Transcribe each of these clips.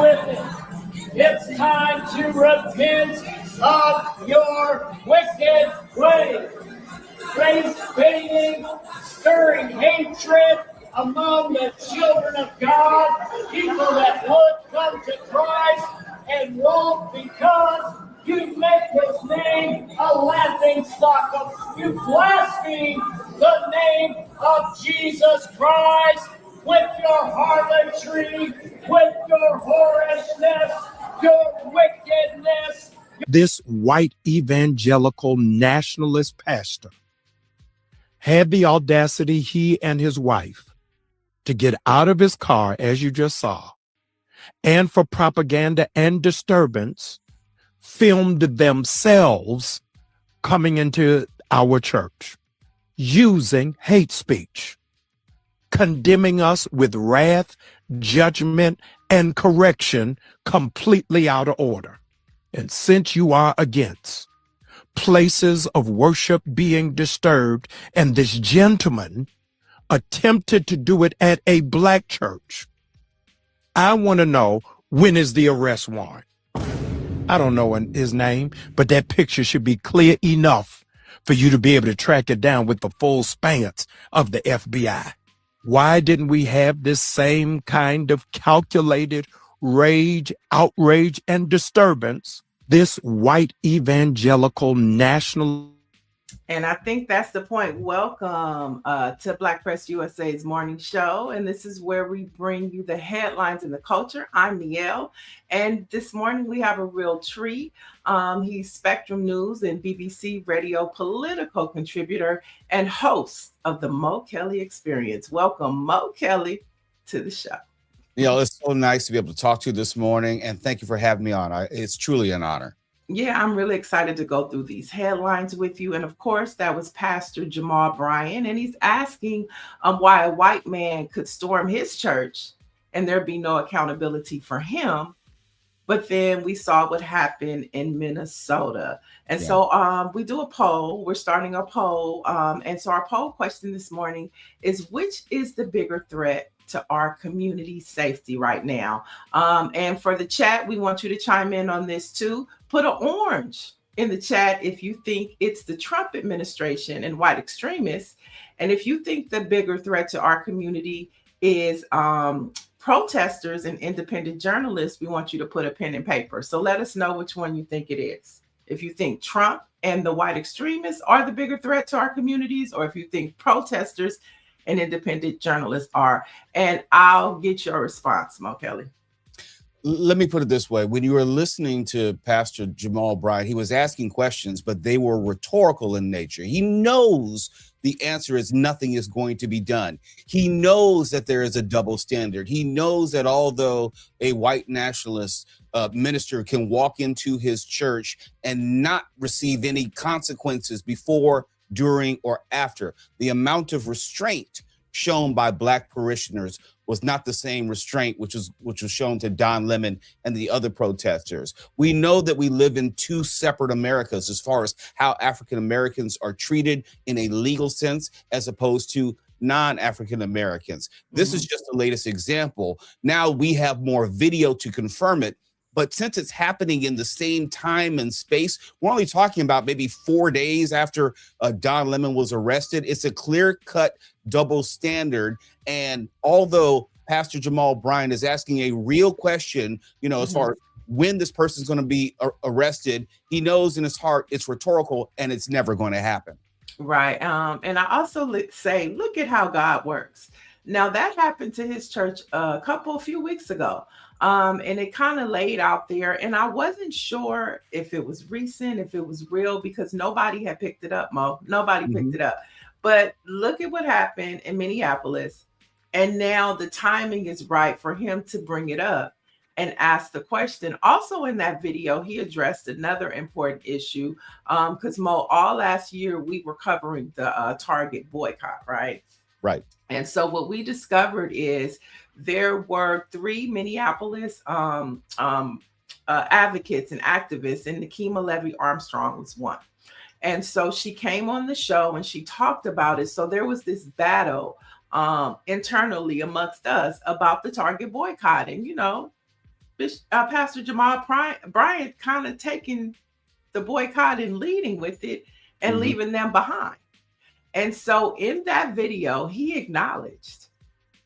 living. It's time to repent of your wicked ways. Race baiting, stirring hatred among the children of God, people that would come to Christ and won't because you make his name a laughing stock of you blaspheme the name of Jesus Christ with your harlotry, with your whorishness, your wickedness. This white evangelical nationalist pastor had the audacity, he and his wife, to get out of his car, as you just saw, and for propaganda and disturbance, filmed themselves coming into our church, using hate speech, condemning us with wrath, judgment, and correction completely out of order. And since you are against places of worship being disturbed, and this gentleman attempted to do it at a black church, I want to know, when is the arrest warrant? I don't know his name, but that picture should be clear enough for you to be able to track it down with the full spans of the FBI. Why didn't we have this same kind of calculated rage, outrage, and disturbance? This white evangelical national. And I think that's the point. Welcome to Black Press USA's morning show. And this is where we bring you the headlines in the culture. I'm Mielle. And this morning we have a real treat. He's Spectrum News and BBC Radio political contributor and host of the Mo Kelly Experience. Welcome, Mo Kelly, to the show. You know, it's so nice to be able to talk to you this morning. And thank you for having me on. It's truly an honor. Yeah, I'm really excited to go through these headlines with you. And of course, that was Pastor Jamal Bryant. And he's asking why a white man could storm his church and there be no accountability for him. But then we saw what happened in Minnesota. And so we do a poll. We're starting a poll. And so our poll question this morning is, which is the bigger threat to our community safety right now? And for the chat, we want you to chime in on this too. Put an orange in the chat if you think it's the Trump administration and white extremists. And if you think the bigger threat to our community is protesters and independent journalists, we want you to put a pen and paper. So let us know which one you think it is. If you think Trump and the white extremists are the bigger threat to our communities, or if you think protesters and independent journalists are. And I'll get your response, Mo Kelly. Let me put it this way. When you were listening to Pastor Jamal Bryant, he was asking questions, but they were rhetorical in nature. He knows the answer is nothing is going to be done. He knows that there is a double standard. He knows that although a white nationalist minister can walk into his church and not receive any consequences before, during, or after, the amount of restraint shown by black parishioners was not the same restraint which was shown to Don Lemon and the other protesters. We know that we live in two separate Americas as far as how African Americans are treated in a legal sense as opposed to non-African Americans. This is just the latest example. Now we have more video to confirm it. But since it's happening in the same time and space, we're only talking about maybe 4 days after Don Lemon was arrested. It's a clear-cut double standard. And although Pastor Jamal Bryant is asking a real question, you know, as far as when this person's going to be arrested, he knows in his heart it's rhetorical and it's never going to happen. Right. And I also say, look at how God works. Now, that happened to his church a few weeks ago. And it kind of laid out there. And I wasn't sure if it was recent, if it was real, because nobody had picked it up, Mo. Nobody picked it up. But look at what happened in Minneapolis. And now the timing is right for him to bring it up and ask the question. Also in that video, he addressed another important issue because, Mo, all last year we were covering the Target boycott, right? Right. And so what we discovered is there were 3 Minneapolis advocates and activists, and Nikema Levy Armstrong was one. And so she came on the show and she talked about it. So there was this battle internally amongst us about the Target boycott. And, you know, Pastor Jamal Bryant kind of taking the boycott and leading with it and leaving them behind. And so in that video, he acknowledged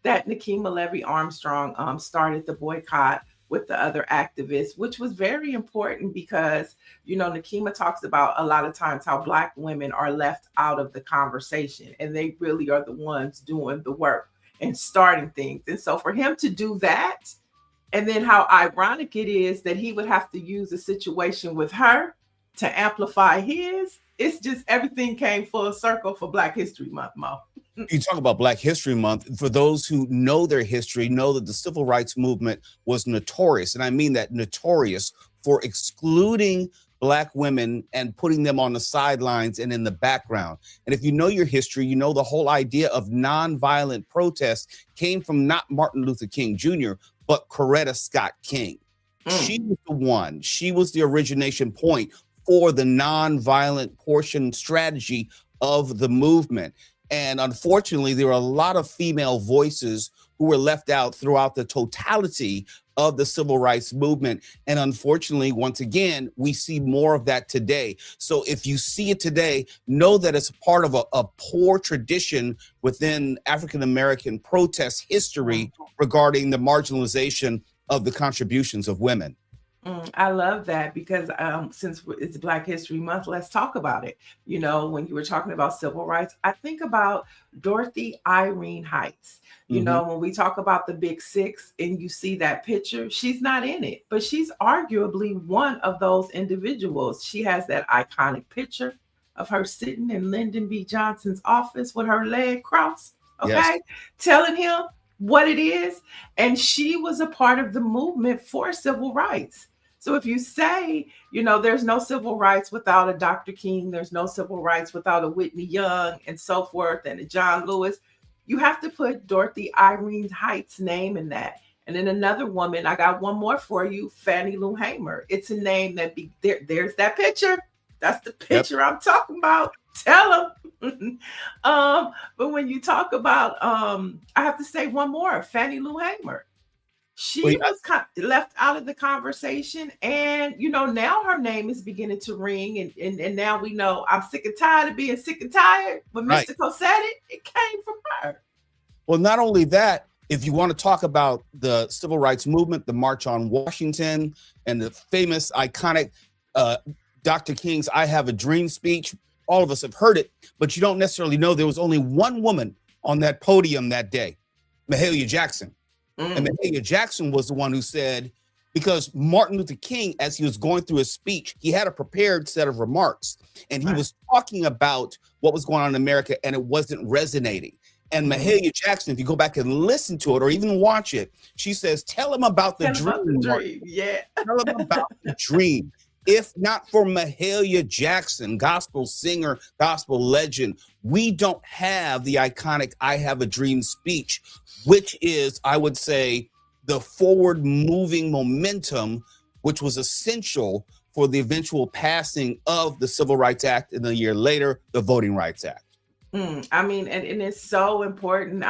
that Nikema Levy Armstrong started the boycott with the other activists, which was very important because, you know, Nikema talks about a lot of times how Black women are left out of the conversation, and they really are the ones doing the work and starting things. And so for him to do that, and then how ironic it is that he would have to use a situation with her to amplify his, it's just everything came full circle for Black History Month, Mo. You talk about Black History Month. For those who know their history, know that the civil rights movement was notorious, and I mean that notorious, for excluding Black women and putting them on the sidelines and in the background. And if you know your history, you know the whole idea of nonviolent protest came from not Martin Luther King Jr., but Coretta Scott King. She was the one. She was the origination point for the nonviolent portion strategy of the movement. And unfortunately, there are a lot of female voices who were left out throughout the totality of the civil rights movement. And unfortunately, once again, we see more of that today. So if you see it today, know that it's part of a poor tradition within African-American protest history regarding the marginalization of the contributions of women. I love that because since it's Black History Month, let's talk about it. You know, when you were talking about civil rights, I think about Dorothy Irene Heights. You know, when we talk about the Big Six and you see that picture, she's not in it, but she's arguably one of those individuals. She has that iconic picture of her sitting in Lyndon B. Johnson's office with her leg crossed, telling him what it is. And she was a part of the movement for civil rights. So if you say, you know, there's no civil rights without a Dr. King, there's no civil rights without a Whitney Young and so forth, and a John Lewis, you have to put Dorothy Irene Heights' name in that. And then another woman, I got one more for you, Fannie Lou Hamer. It's a name that there's that picture. That's the picture I'm talking about. Tell them. But when you talk about, I have to say one more, Fannie Lou Hamer. She was left out of the conversation, and you know, now her name is beginning to ring, and now we know I'm sick and tired of being sick and tired. When Mystical said it came from her. Well, not only that, if you want to talk about the civil rights movement, the March on Washington, and the famous, iconic Dr. King's "I Have a Dream" speech, all of us have heard it, but you don't necessarily know there was only one woman on that podium that day, Mahalia Jackson. And Mahalia Jackson was the one who said, because Martin Luther King, as he was going through his speech, he had a prepared set of remarks, and he was talking about what was going on in America, and it wasn't resonating. And Mahalia Jackson, if you go back and listen to it or even watch it, she says, tell him about the dream. Tell him about the dream. If not for Mahalia Jackson, gospel singer, gospel legend, we don't have the iconic "I Have a Dream" speech, which is, I would say, the forward moving momentum, which was essential for the eventual passing of the Civil Rights Act, and a year later, the Voting Rights Act. I mean, and it's so important.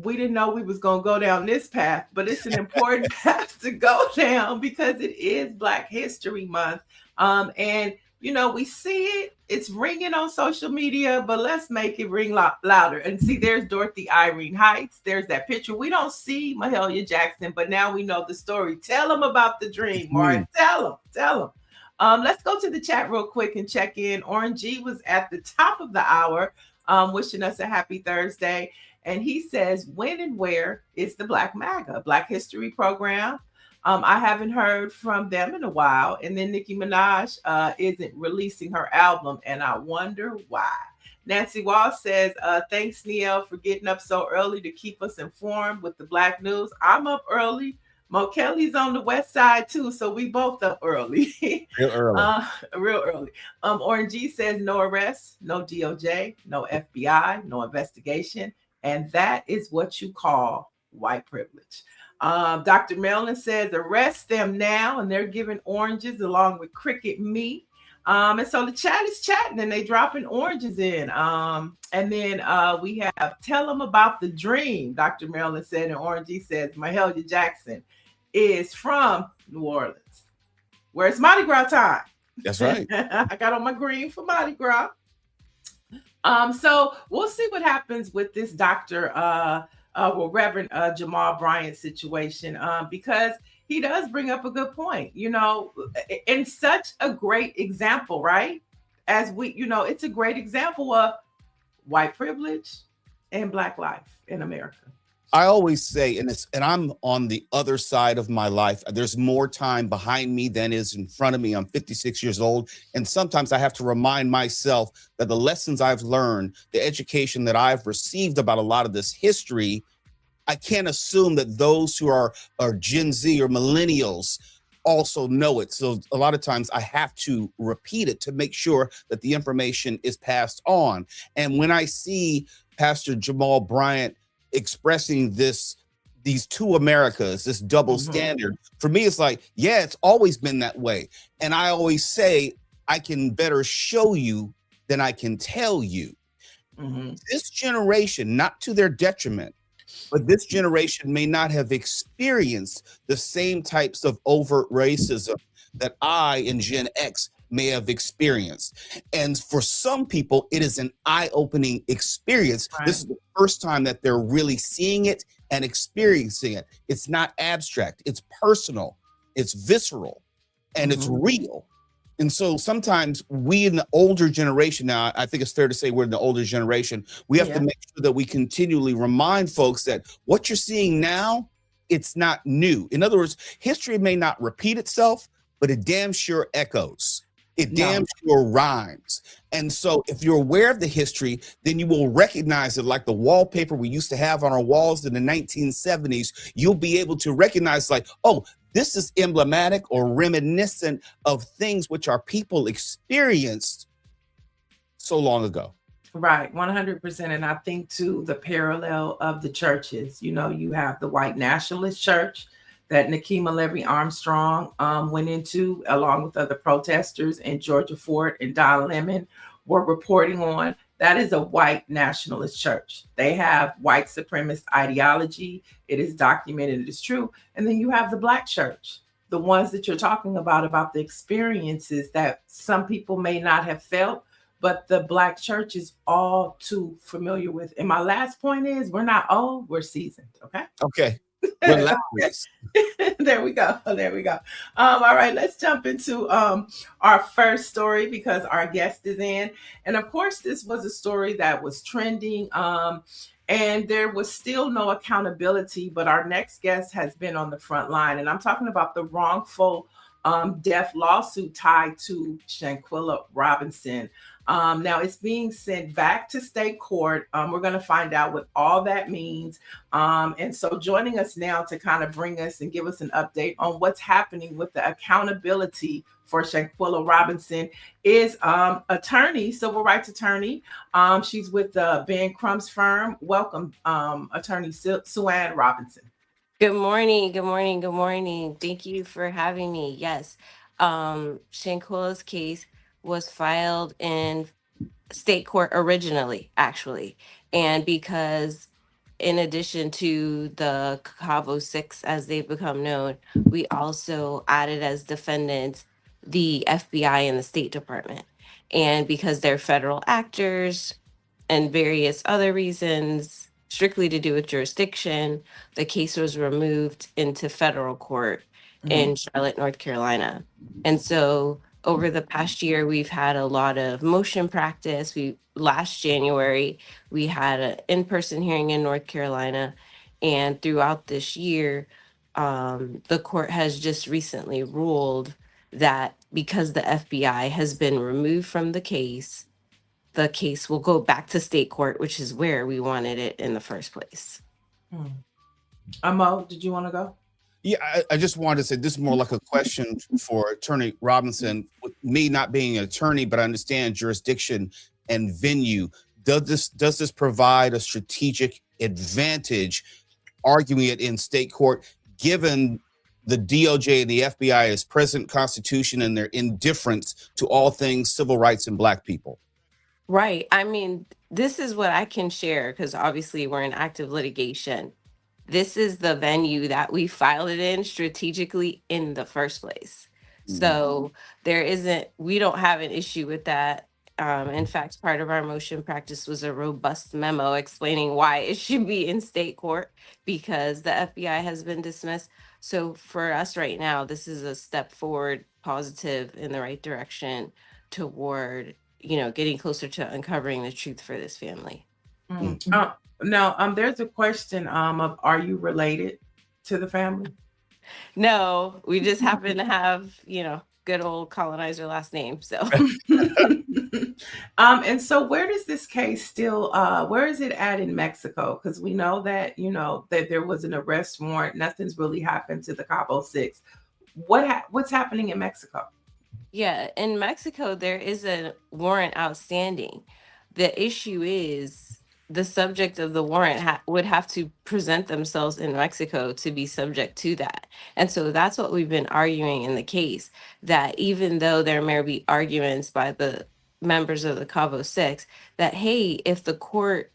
We didn't know we was going to go down this path, but it's an important path to go down because it is Black History Month. And, you know, we see it, it's ringing on social media, but let's make it ring louder. And see, there's Dorothy Irene Heights. There's that picture. We don't see Mahalia Jackson, but now we know the story. Tell them about the dream, Martin. Tell them. Let's go to the chat real quick and check in. Orange G was at the top of the hour, wishing us a happy Thursday. And he says, when and where is the Black MAGA, Black History Program? I haven't heard from them in a while. And then Nicki Minaj isn't releasing her album, and I wonder why. Nancy Wall says, thanks, Neil, for getting up so early to keep us informed with the Black news. I'm up early. Mo Kelly's on the west side too, so we both up early. Real early. Orange G says no arrests, no DOJ, no FBI, no investigation, and that is what you call white privilege. Dr. Mellon says arrest them now, and they're giving oranges along with cricket meat. And so the chat is chatting and they dropping oranges in. And then we have tell them about the dream, Dr. Marilyn said, and Orange G says Mahalia Jackson is from New Orleans, where it's Mardi Gras time. That's right. I got on my green for Mardi Gras. So we'll see what happens with this Reverend Jamal Bryant situation, because he does bring up a good point, and such a great example, right? As it's a great example of white privilege and Black life in America. I always say, and I'm on the other side of my life. There's more time behind me than is in front of me. I'm 56 years old. And sometimes I have to remind myself that the lessons I've learned, the education that I've received about a lot of this history, I can't assume that those who are Gen Z or millennials also know it. So a lot of times I have to repeat it to make sure that the information is passed on. And when I see Pastor Jamal Bryant expressing these two Americas, this double standard, for me, it's like, yeah, it's always been that way. And I always say, I can better show you than I can tell you. This generation, not to their detriment, but this generation may not have experienced the same types of overt racism that I and Gen X may have experienced. And for some people, it is an eye-opening experience. Right. This is the first time that they're really seeing it and experiencing it. It's not abstract, it's personal, it's visceral, and it's real. And so sometimes we in the older generation, now I think it's fair to say we're in the older generation, we have to make sure that we continually remind folks that what you're seeing now, it's not new. In other words, history may not repeat itself, but it damn sure echoes. It damn sure rhymes. And so if you're aware of the history, then you will recognize it like the wallpaper we used to have on our walls in the 1970s. You'll be able to recognize like, oh, this is emblematic or reminiscent of things which our people experienced so long ago. Right, 100%. And I think too, the parallel of the churches, you have the white nationalist church that Nikema Levy Armstrong went into, along with other protesters, and Georgia Ford and Don Lemon were reporting on. That is a white nationalist church. They have white supremacist ideology. It is documented. It is true. And then you have the Black church, the ones that you're talking about the experiences that some people may not have felt, but the Black church is all too familiar with. And my last point is, we're not old, we're seasoned. Okay. There we go. All right, let's jump into our first story because our guest is in. And of course, this was a story that was trending and there was still no accountability, but our next guest has been on the front line. And I'm talking about the wrongful death lawsuit tied to Shanquella Robinson. Now it's being sent back to state court. We're going to find out what all that means. And so joining us now to kind of bring us and give us an update on what's happening with the accountability for Shanquella Robinson is attorney, civil rights attorney. She's with the Ben Crumb's firm. Welcome, attorney Suann Robinson. Good morning. Thank you for having me. Yes, Shanquella's case was filed in state court originally, actually. And because in addition to the Cavo 6, as they've become known, we also added as defendants the FBI and the State Department. And because they're federal actors and various other reasons, strictly to do with jurisdiction, the case was removed into federal court in Charlotte, North Carolina. And so over the past year, we've had a lot of motion practice. Last January, we had an in-person hearing in North Carolina. And throughout this year, the court has just recently ruled that because the FBI has been removed from the case will go back to state court, which is where we wanted it in the first place. Mo, did you want to go? Yeah, I just wanted to say this is more like a question for Attorney Robinson. With me not being an attorney, but I understand jurisdiction and venue. Does this provide a strategic advantage arguing it in state court, given the DOJ and the FBI's present constitution and their indifference to all things civil rights and Black people? Right. I mean, this is what I can share because obviously we're in active litigation. this is the venue that we filed it in strategically in the first place. So we don't have an issue with that. In fact, part of our motion practice was a robust memo explaining why it should be in state court because the FBI has been dismissed. So for us right now, this is a step forward, positive in the right direction toward, getting closer to uncovering the truth for this family. Now, there's a question of are you related to the family? No, we just happen to have, good old colonizer last name. So And so where does this case still where is it at in Mexico? Because we know that, that there was an arrest warrant. Nothing's really happened to the Cabo Six. What's happening in Mexico? yeah, in Mexico, there is a warrant outstanding. The issue is the subject of the warrant would have to present themselves in Mexico to be subject to that. And so that's what we've been arguing in the case, that even though there may be arguments by the members of the Cabo Six that, hey, if the court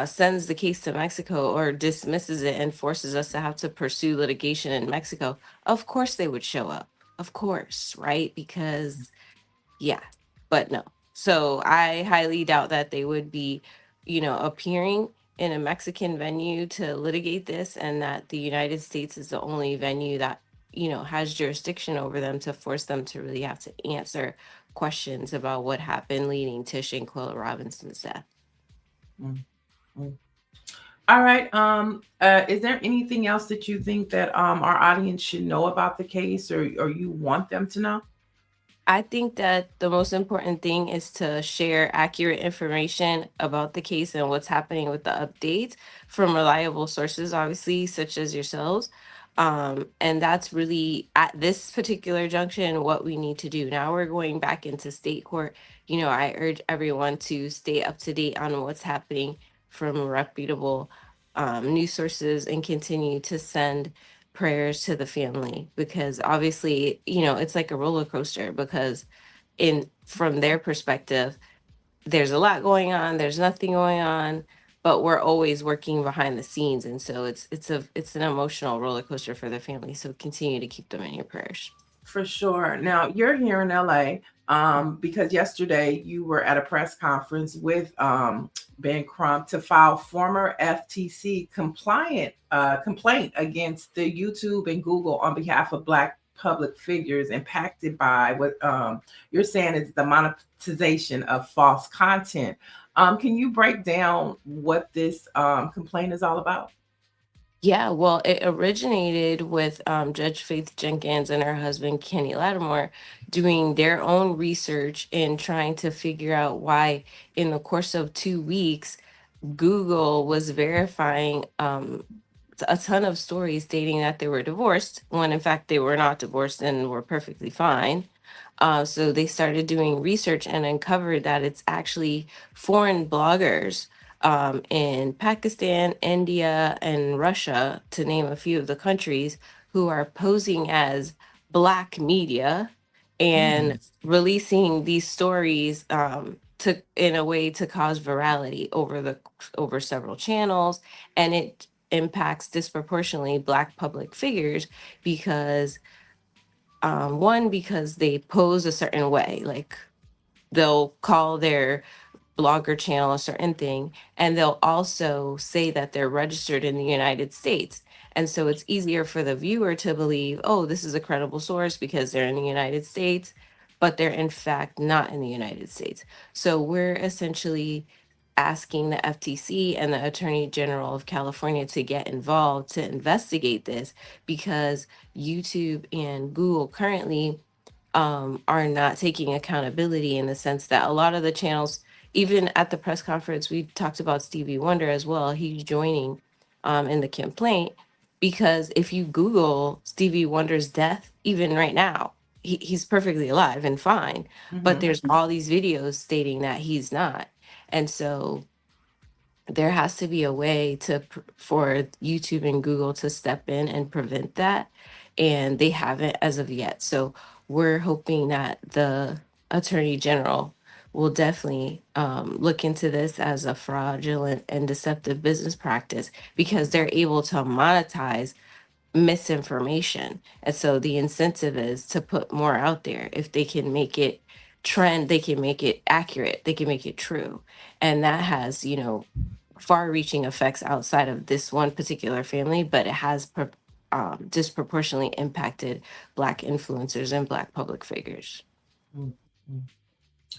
sends the case to Mexico or dismisses it and forces us to have to pursue litigation in Mexico, of course they would show up. Of course, right? Because, yeah, but no. So I highly doubt that they would be, appearing in a Mexican venue to litigate this, and that the United States is the only venue that, has jurisdiction over them to force them to really have to answer questions about what happened leading to Shanquella Robinson's death. All right. Is there anything else that you think that our audience should know about the case, or you want them to know? I think that the most important thing is to share accurate information about the case and what's happening with the updates from reliable sources, obviously, such as yourselves. And that's really at this particular junction what we need to do. Now we're going back into state court. I urge everyone to stay up to date on what's happening from reputable news sources and continue to send prayers to the family, because obviously, it's like a roller coaster, because from their perspective, there's a lot going on, there's nothing going on, but we're always working behind the scenes. And so it's an emotional roller coaster for the family. So continue to keep them in your prayers. For sure. Now you're here in LA because yesterday you were at a press conference with Ben Crump to file former FTC complaint against the YouTube and Google on behalf of Black public figures impacted by what you're saying is the monetization of false content. Can you break down what this complaint is all about? Yeah, well, it originated with Judge Faith Jenkins and her husband, Kenny Lattimore, doing their own research and trying to figure out why, in the course of 2 weeks, Google was verifying a ton of stories stating that they were divorced, when in fact they were not divorced and were perfectly fine. So they started doing research and uncovered that it's actually foreign bloggers in Pakistan, India, and Russia, to name a few of the countries, who are posing as Black media and releasing these stories in a way to cause virality over several channels, and it impacts disproportionately Black public figures because one, because they pose a certain way, like they'll call their blogger channel a certain thing, and they'll also say that they're registered in the United States. And so it's easier for the viewer to believe, oh, this is a credible source because they're in the United States, but they're in fact not in the United States. So we're essentially asking the FTC and the Attorney General of California to get involved to investigate this, because YouTube and Google currently are not taking accountability, in the sense that a lot of the channels, even at the press conference, we talked about Stevie Wonder as well. He's joining in the complaint, because if you Google Stevie Wonder's death, even right now, he's perfectly alive and fine, but there's all these videos stating that he's not. And so there has to be a way for YouTube and Google to step in and prevent that, and they haven't as of yet. So we're hoping that the Attorney General will definitely look into this as a fraudulent and deceptive business practice because they're able to monetize misinformation. And so the incentive is to put more out there. If they can make it trend, they can make it accurate, they can make it true. And that has, far reaching effects outside of this one particular family, but it has disproportionately impacted Black influencers and Black public figures.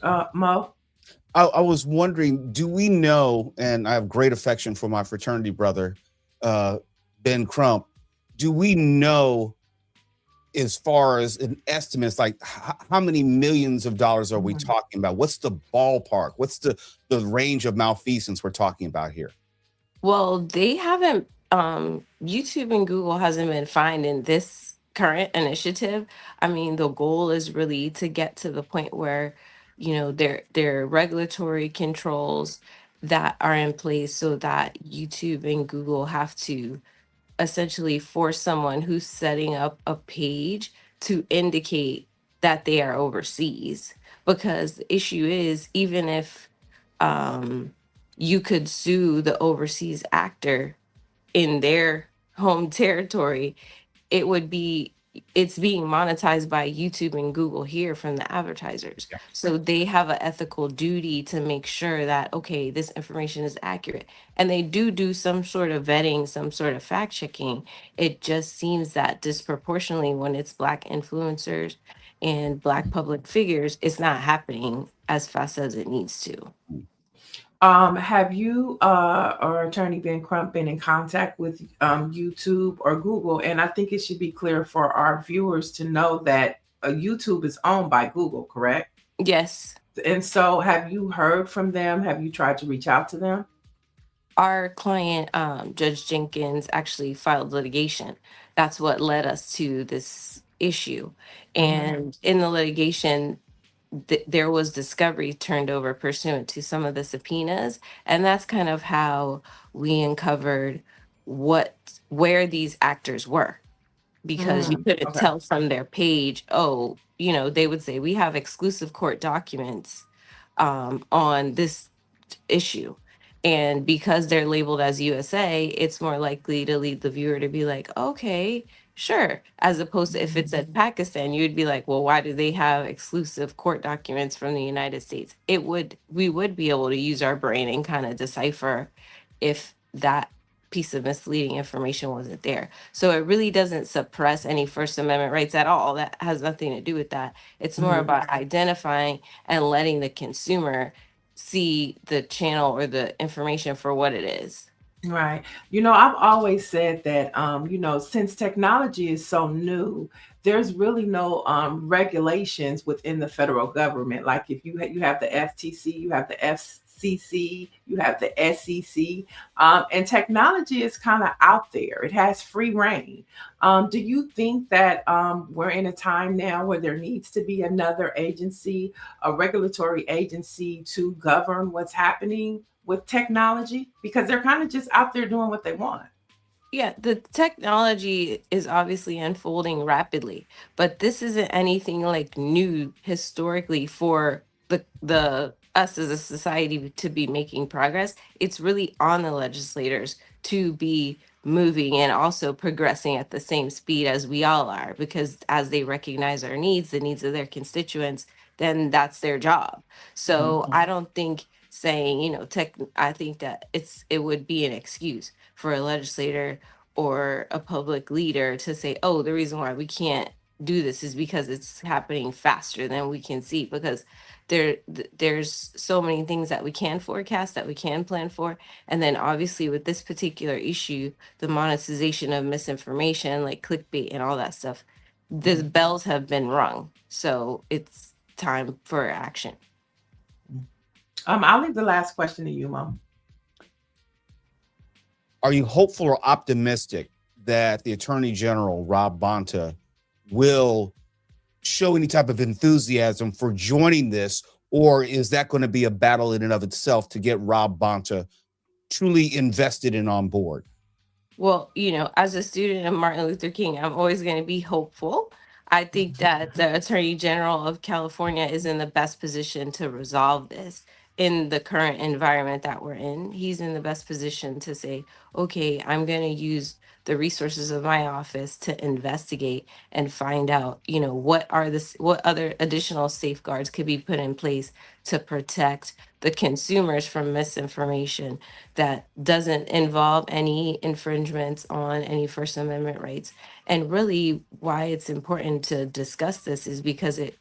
Mo? I was wondering, do we know, and I have great affection for my fraternity brother, Ben Crump, do we know as far as an estimate, like how many millions of dollars are we talking about? What's the ballpark? What's the range of malfeasance we're talking about here? Well, they haven't, YouTube and Google hasn't been fined in this current initiative. I mean, the goal is really to get to the point where, there are regulatory controls that are in place so that YouTube and Google have to essentially force someone who's setting up a page to indicate that they are overseas. Because the issue is, even if you could sue the overseas actor in their home territory, it would be it's being monetized by YouTube and Google here from the advertisers. Yeah. So they have an ethical duty to make sure that, okay, this information is accurate. And they do some sort of vetting, some sort of fact checking. It just seems that disproportionately when it's Black influencers and Black public figures, it's not happening as fast as it needs to. Have you or Attorney Ben Crump been in contact with YouTube or Google? And I think it should be clear for our viewers to know that YouTube is owned by Google, correct? Yes. And so have you heard from them? Have you tried to reach out to them? Our client, Judge Jenkins, actually filed litigation. That's what led us to this issue. And in the litigation, there was discovery turned over pursuant to some of the subpoenas. And that's kind of how we uncovered where these actors were. Because you couldn't Okay. tell from their page, they would say, we have exclusive court documents on this issue. And because they're labeled as USA, it's more likely to lead the viewer to be like, okay, sure. As opposed to if it said Pakistan, you'd be like, well, why do they have exclusive court documents from the United States? We would be able to use our brain and kind of decipher if that piece of misleading information wasn't there. So it really doesn't suppress any First Amendment rights at all. That has nothing to do with that. It's more about identifying and letting the consumer see the channel or the information for what it is. Right. I've always said that, since technology is so new, there's really no regulations within the federal government. Like if you have the FTC, you have the FCC, you have the SEC, and technology is kind of out there. It has free reign. Do you think that we're in a time now where there needs to be another agency, a regulatory agency to govern what's happening with technology, because they're kind of just out there doing what they want? Yeah, the technology is obviously unfolding rapidly, but this isn't anything like new historically for the us as a society to be making progress. It's really on the legislators to be moving and also progressing at the same speed as we all are, because as they recognize our needs, the needs of their constituents, then that's their job. So I don't think saying, I think that it would be an excuse for a legislator or a public leader to say, oh, the reason why we can't do this is because it's happening faster than we can see, because there's so many things that we can forecast, that we can plan for. And then obviously with this particular issue, the monetization of misinformation like clickbait and all that stuff, the bells have been rung. So it's time for action. I'll leave the last question to you, Mom. Are you hopeful or optimistic that the Attorney General, Rob Bonta, will show any type of enthusiasm for joining this, or is that going to be a battle in and of itself to get Rob Bonta truly invested and on board? Well, as a student of Martin Luther King, I'm always going to be hopeful. I think that the Attorney General of California is in the best position to resolve this in the current environment that we're in. He's in the best position to say, okay, I'm going to use the resources of my office to investigate and find out, what other additional safeguards could be put in place to protect the consumers from misinformation that doesn't involve any infringements on any First Amendment rights. And really, why it's important to discuss this is because it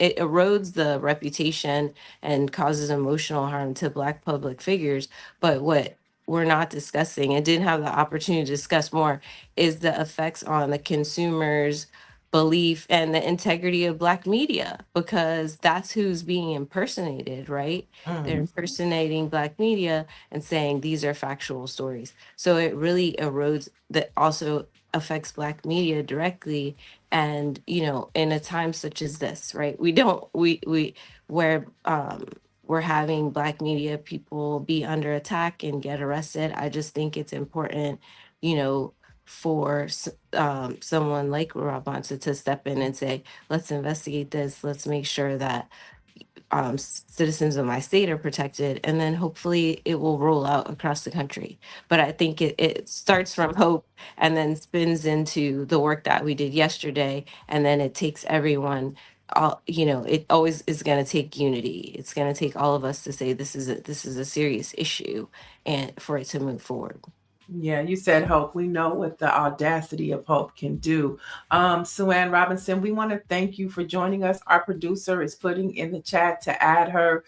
erodes the reputation and causes emotional harm to Black public figures. But what we're not discussing and didn't have the opportunity to discuss more is the effects on the consumers' belief and the integrity of Black media, because that's who's being impersonated, right? They're impersonating Black media and saying these are factual stories. So it really erodes that, also affects Black media directly. And in a time such as this, right, we don't we where we're having Black media people be under attack and get arrested. I just think it's important, for someone like Robinson to step in and say, let's investigate this, let's make sure that citizens of my state are protected, and then hopefully it will roll out across the country. But I think it starts from hope and then spins into the work that we did yesterday, and then it takes everyone. It always is going to take unity. It's going to take all of us to say this is a serious issue, and for it to move forward. Yeah, you said hope. We know what the audacity of hope can do. Sue-Ann Robinson, we want to thank you for joining us. Our producer is putting in the chat to add her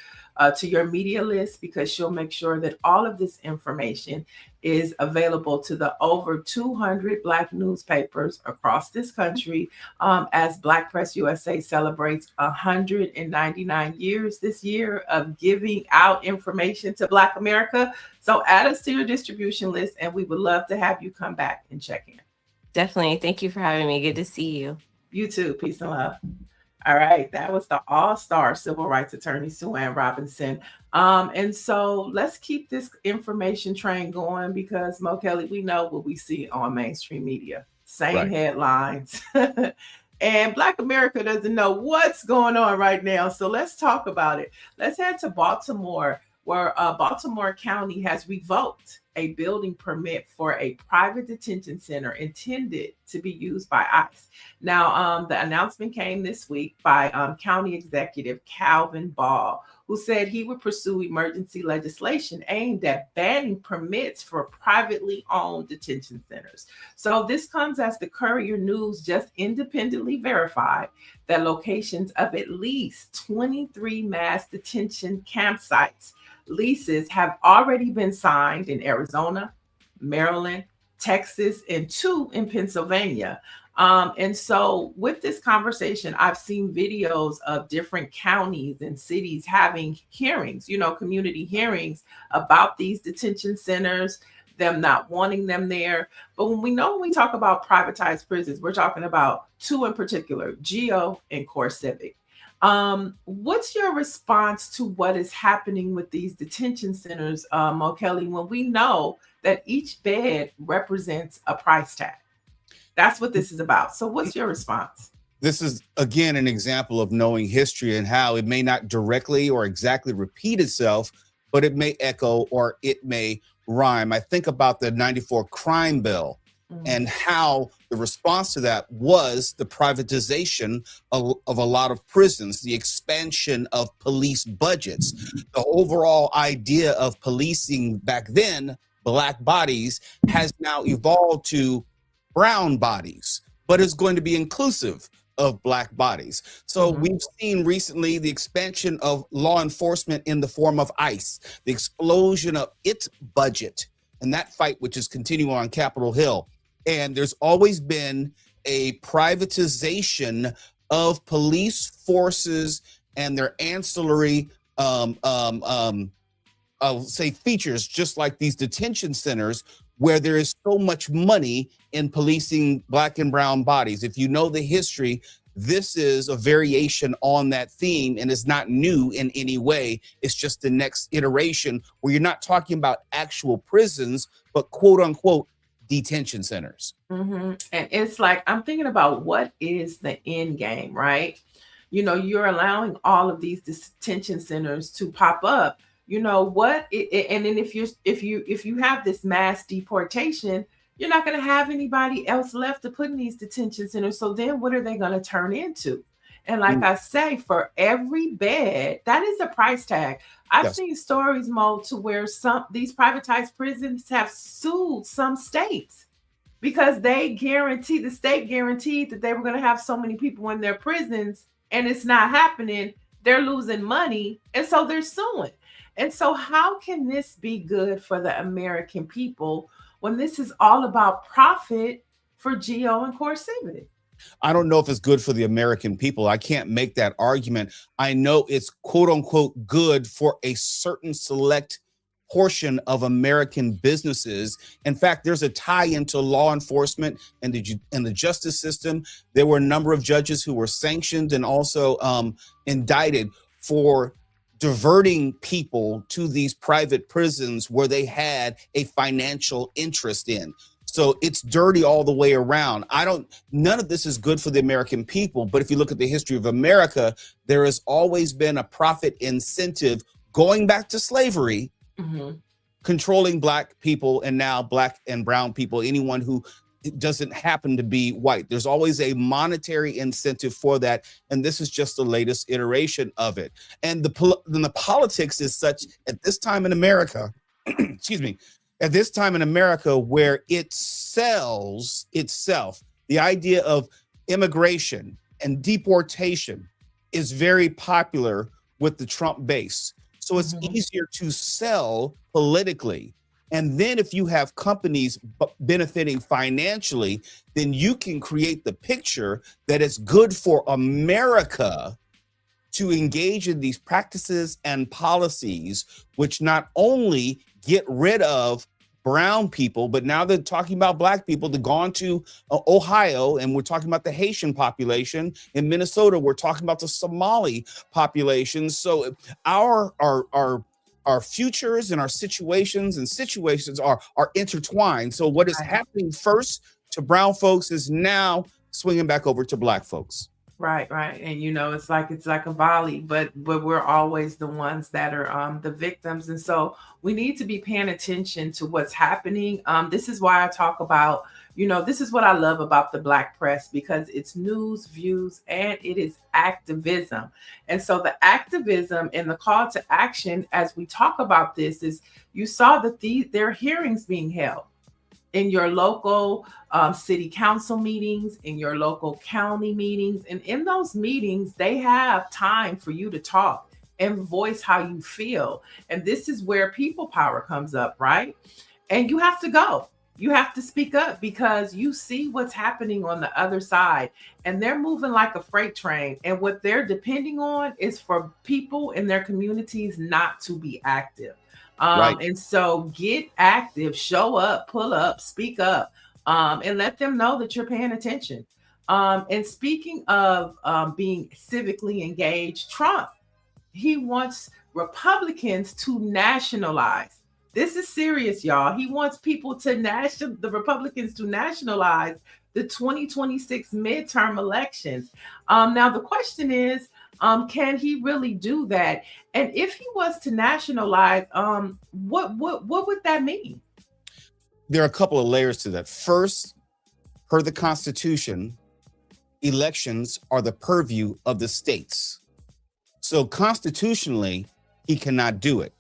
to your media list, because she'll make sure that all of this information is available to the over 200 Black newspapers across this country, as Black Press USA celebrates 199 years this year of giving out information to Black America. So add us to your distribution list, and we would love to have you come back and check in. Definitely. Thank you for having me. Good to see you. You too. Peace and love. All right. That was the all-star civil rights attorney, Sue-Ann Robinson. And so let's keep this information train going, because Mo Kelly, we know what we see on mainstream media. Same headlines. And Black America doesn't know what's going on right now. So let's talk about it. Let's head to Baltimore, where Baltimore County has revoked a building permit for a private detention center intended to be used by ICE. Now, the announcement came this week by County Executive Calvin Ball, who said he would pursue emergency legislation aimed at banning permits for privately owned detention centers. So this comes as the Courier News just independently verified that locations of at least 23 mass detention campsites leases have already been signed in Arizona, Maryland, Texas, and 2 in Pennsylvania. And so with this conversation, I've seen videos of different counties and cities having hearings, community hearings about these detention centers, them not wanting them there. But when we talk about privatized prisons, we're talking about 2 in particular, GEO and Core Civic. What's your response to what is happening with these detention centers, Mo Kelly, when we know that each bed represents a price tag? That's what this is about. So what's your response? This is, again, an example of knowing history and how it may not directly or exactly repeat itself, but it may echo or it may rhyme. I think about the 94 crime bill and how the response to that was the privatization of a lot of prisons, the expansion of police budgets. The overall idea of policing back then, Black bodies, has now evolved to brown bodies, but it's going to be inclusive of Black bodies. So we've seen recently the expansion of law enforcement in the form of ICE, the explosion of its budget, and that fight which is continuing on Capitol Hill. And there's always been a privatization of police forces and their ancillary, I'll say, features, just like these detention centers, where there is so much money in policing Black and brown bodies. If you know the history, this is a variation on that theme, and it's not new in any way. It's just the next iteration where you're not talking about actual prisons, but quote unquote detention centers. And it's like, I'm thinking about what is the end game, right? You know, you're allowing all of these detention centers to pop up. You know what? And then if you have this mass deportation, you're not going to have anybody else left to put in these detention centers. So then what are they going to turn into? And like I say, for every bed, that is a price tag. I've Yes. seen stories, Mo, to where these privatized prisons have sued some states because the state guaranteed that they were going to have so many people in their prisons, and it's not happening. They're losing money, and so they're suing. And so how can this be good for the American people when this is all about profit for Geo and Core Civic? I don't know if it's good for the American people. I can't make that argument. I know it's quote unquote good for a certain select portion of American businesses. In fact, there's a tie into law enforcement and the justice system. There were a number of judges who were sanctioned and also indicted for diverting people to these private prisons where they had a financial interest in. So it's dirty all the way around. None of this is good for the American people. But if you look at the history of America, there has always been a profit incentive going back to slavery, controlling Black people, and now Black and brown people, anyone who doesn't happen to be white. There's always a monetary incentive for that. And this is just the latest iteration of it. And the politics is such at this time in America, excuse me, at this time in America where it sells itself. The idea of immigration and deportation is very popular with the Trump base. So it's easier to sell politically. And then if you have companies benefiting financially, then you can create the picture that it's good for America to engage in these practices and policies, which not only get rid of brown people, but now they're talking about Black people. They've gone to Ohio, and we're talking about the Haitian population. In Minnesota, we're talking about the Somali population. So our futures and our situations are intertwined. So what is happening first to brown folks is now swinging back over to Black folks. Right. And you know, it's like a volley, but we're always the ones that are the victims. And so we need to be paying attention to what's happening. This is why I talk about, you know, this is what I love about the Black press, because it's news, views, and it is activism. And so the activism and the call to action as we talk about this is, you saw that there are hearings being held in your local city council meetings, in your local county meetings. And in those meetings, they have time for you to talk and voice how you feel. And this is where people power comes up, right? And you have to go. You have to speak up because you see what's happening on the other side, and they're moving like a freight train. And what they're depending on is for people in their communities not to be active. And so get active, show up, pull up, speak up, and let them know that you're paying attention. And speaking of being civically engaged, Trump, he wants Republicans to nationalize. This is serious, y'all. He wants the Republicans to nationalize the 2026 midterm elections. Now, the question is, can he really do that? And if he was to nationalize, what would that mean? There are a couple of layers to that. First, per the Constitution, elections are the purview of the states. So constitutionally, he cannot do it.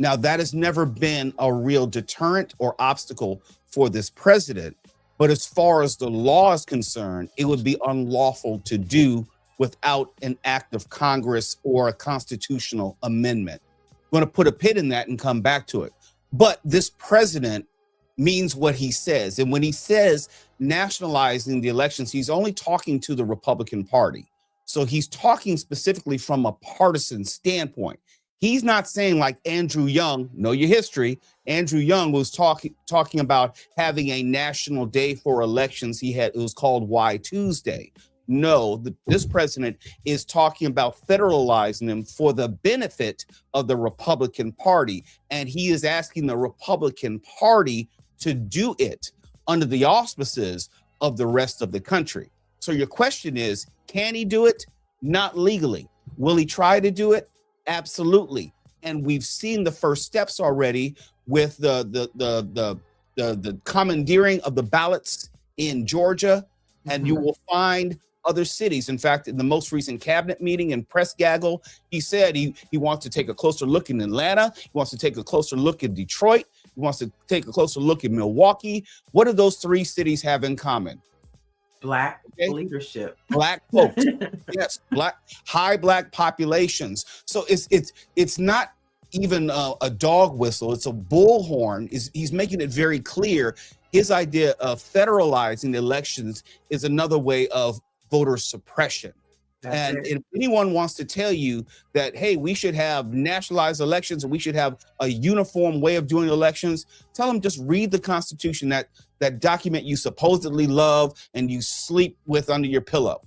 Now, that has never been a real deterrent or obstacle for this president. But as far as the law is concerned, it would be unlawful to do without an act of Congress or a constitutional amendment. I'm going to put a pin in that and come back to it. But this president means what he says. And when he says nationalizing the elections, he's only talking to the Republican Party. So he's talking specifically from a partisan standpoint. He's not saying like Andrew Young, know your history. Andrew Young was talking about having a national day for elections. It was called Why Tuesday. No, this president is talking about federalizing them for the benefit of the Republican Party. And he is asking the Republican Party to do it. under the auspices of the rest of the country. So your question is, can he do it? Not legally. Will he try to do it? Absolutely. And we've seen the first steps already with the commandeering of the ballots in Georgia, and you will find other cities. In fact, in the most recent cabinet meeting in press gaggle, he said he wants to take a closer look in Atlanta. He wants to take a closer look in Detroit. He wants to take a closer look in Milwaukee. What do those three cities have in common? Black leadership. Black folks. Yes, high black populations. So it's not even a dog whistle. It's a bullhorn. He's making it very clear. His idea of federalizing the elections is another way of voter suppression. And if anyone wants to tell you that, hey, we should have nationalized elections and we should have a uniform way of doing elections, tell them just read the Constitution, that document you supposedly love and you sleep with under your pillow.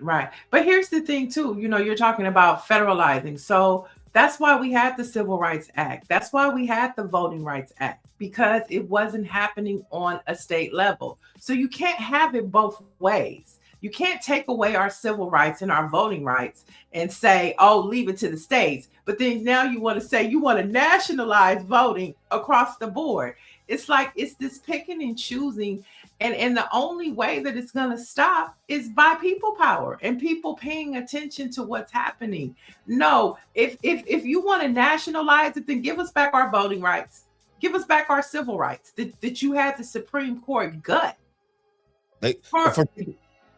Right. But here's the thing, too. You're talking about federalizing. So that's why we had the Civil Rights Act. That's why we had the Voting Rights Act, because it wasn't happening on a state level. So you can't have it both ways. You can't take away our civil rights and our voting rights and say, oh, leave it to the states. But then now you want to say you want to nationalize voting across the board. It's like it's this picking and choosing. And the only way that it's going to stop is by people power and people paying attention to what's happening. No, if you want to nationalize it, then give us back our voting rights. Give us back our civil rights that you had the Supreme Court gut.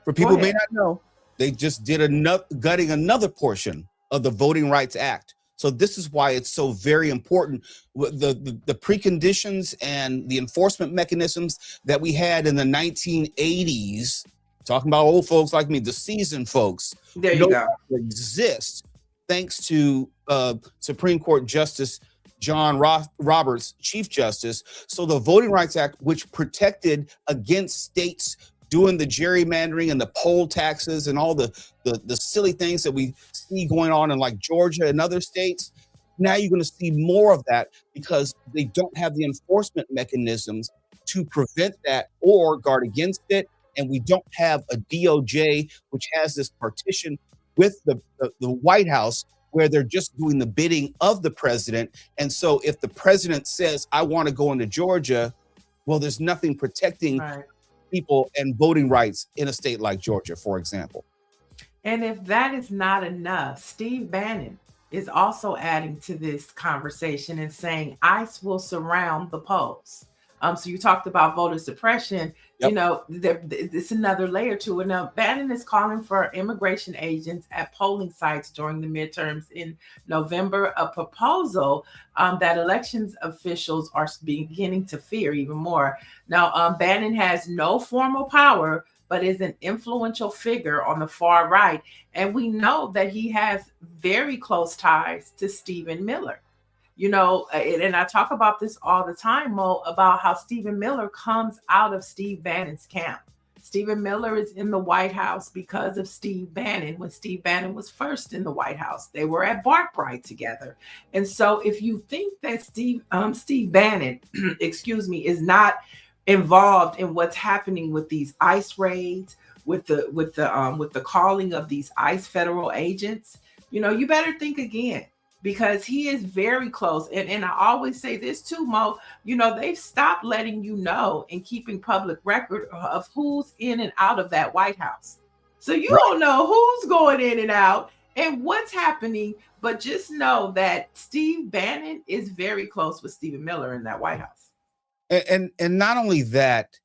For people who may not know, they just did gutting another portion of the Voting Rights Act. So this is why it's so very important. The preconditions and the enforcement mechanisms that we had in the 1980s, talking about old folks like me, the seasoned folks, there you go, exist thanks to Supreme Court Justice John Roberts, Chief Justice. So the Voting Rights Act, which protected against states doing the gerrymandering and the poll taxes and all the silly things that we see going on in like Georgia and other states. Now you're going to see more of that because they don't have the enforcement mechanisms to prevent that or guard against it. And we don't have a DOJ, which has this partition with the White House where they're just doing the bidding of the president. And so if the president says, I want to go into Georgia, well, there's nothing protecting people and voting rights in a state like Georgia, for example. And if that is not enough, Steve Bannon is also adding to this conversation and saying ICE will surround the polls. So you talked about voter suppression. Yep. It's another layer to it. Now, Bannon is calling for immigration agents at polling sites during the midterms in November, a proposal that elections officials are beginning to fear even more. Now, Bannon has no formal power, but is an influential figure on the far right. And we know that he has very close ties to Stephen Miller. And I talk about this all the time, Mo, about how Stephen Miller comes out of Steve Bannon's camp. Stephen Miller is in the White House because of Steve Bannon. When Steve Bannon was first in the White House, they were at Barkbright together. And so if you think that Steve Bannon, is not involved in what's happening with these ICE raids, with the calling of these ICE federal agents, you better think again. Because he is very close. And I always say this too, Mo, they've stopped letting you know and keeping public record of who's in and out of that White House. So you don't know who's going in and out and what's happening, but just know that Steve Bannon is very close with Stephen Miller in that White House. And not only that,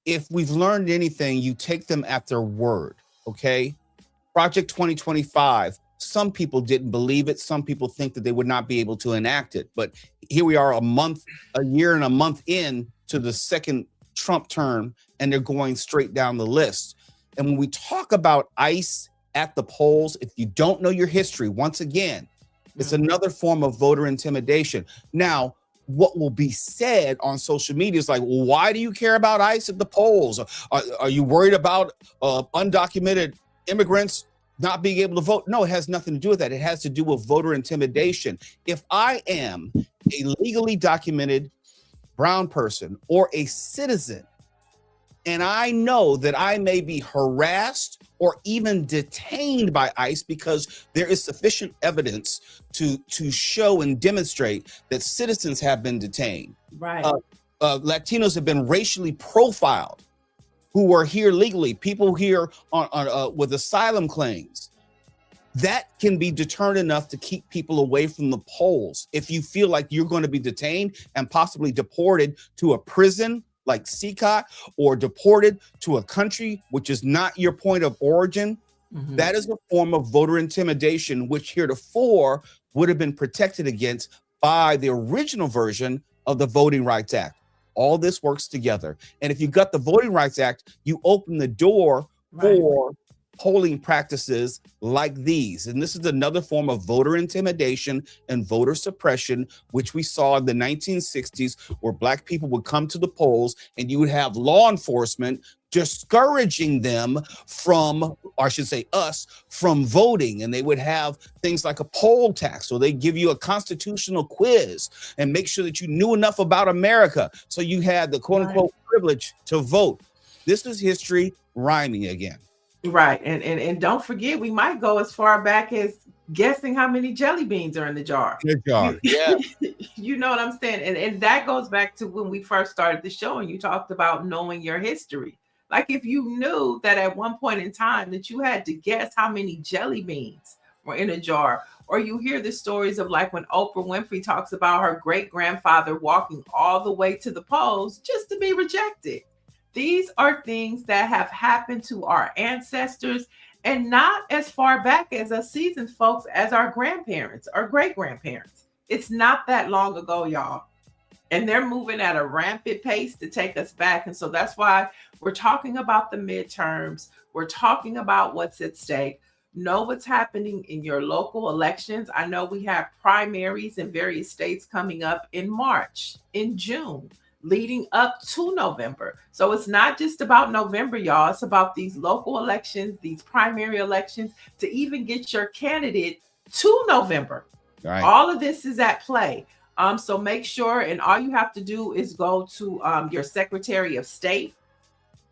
if we've learned anything, you take them at their word, okay? Project 2025. Some people didn't believe it. Some people think that they would not be able to enact it. But here we are a year and a month in to the second Trump term, and they're going straight down the list. And when we talk about ICE at the polls, if you don't know your history, once again, it's another form of voter intimidation. Now, what will be said on social media is like, well, why do you care about ICE at the polls? Are you worried about undocumented immigrants not being able to vote? No, it has nothing to do with that. It has to do with voter intimidation. If I am a legally documented brown person, or a citizen, and I know that I may be harassed or even detained by ICE because there is sufficient evidence to show and demonstrate that citizens have been detained. Right. Latinos have been racially profiled who are here legally, people here on with asylum claims. That can be deterrent enough to keep people away from the polls. If you feel like you're going to be detained and possibly deported to a prison like CCOT, or deported to a country which is not your point of origin, that is a form of voter intimidation, which heretofore would have been protected against by the original version of the Voting Rights Act. All this works together. And if you got the Voting Rights Act, you open the door for polling practices like these. And this is another form of voter intimidation and voter suppression, which we saw in the 1960s, where Black people would come to the polls and you would have law enforcement discouraging them from, or I should say us, from voting. And they would have things like a poll tax, or they give you a constitutional quiz and make sure that you knew enough about America so you had the quote unquote privilege to vote. This is history rhyming again. Right. And don't forget, we might go as far back as guessing how many jelly beans are in the jar. Yeah. You know what I'm saying? And that goes back to when we first started the show and you talked about knowing your history. Like if you knew that at one point in time that you had to guess how many jelly beans were in a jar, or you hear the stories of like when Oprah Winfrey talks about her great-grandfather walking all the way to the polls just to be rejected. These are things that have happened to our ancestors, and not as far back as us seasoned folks as our grandparents or great-grandparents. It's not that long ago, y'all. And they're moving at a rampant pace to take us back. And so that's why we're talking about the midterms. We're talking about what's at stake. Know what's happening in your local elections. I know we have primaries in various states coming up in March, in June, leading up to November. So it's not just about November, y'all. It's about these local elections, these primary elections, to even get your candidate to November. Right. All of this is at play. So make sure, and all you have to do is go to your Secretary of State.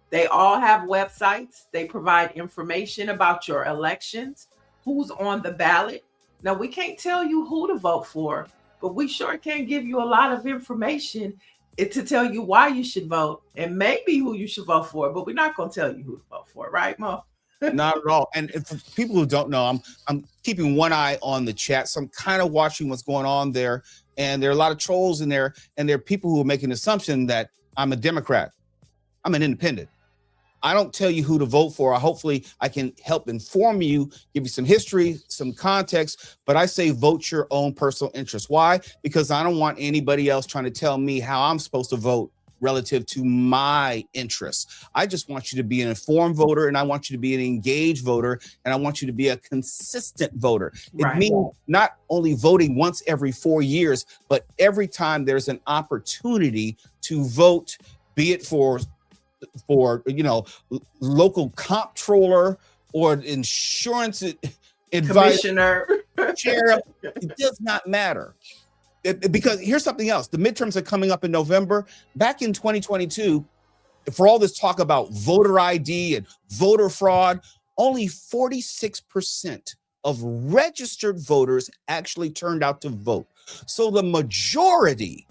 They all have websites. They provide information about your elections, who's on the ballot. Now, we can't tell you who to vote for, but we sure can give you a lot of information to tell you why you should vote and maybe who you should vote for, but we're not going to tell you who to vote for, right, Mo? Not at all. And for people who don't know, I'm keeping one eye on the chat, so I'm kind of watching what's going on there. And there are a lot of trolls in there, and there are people who are making an assumption that I'm a Democrat. I'm an independent. I don't tell you who to vote for. Hopefully I can help inform you, give you some history, some context, but I say vote your own personal interest. Why? Because I don't want anybody else trying to tell me how I'm supposed to vote relative to my interests. I just want you to be an informed voter, and I want you to be an engaged voter, and I want you to be a consistent voter. It means not only voting once every 4 years, but every time there's an opportunity to vote, be it for local comptroller or insurance Commissioner, sheriff. It does not matter. Because here's something else. The midterms are coming up in November. Back in 2022, for all this talk about voter ID and voter fraud, only 46% of registered voters actually turned out to vote. So the majority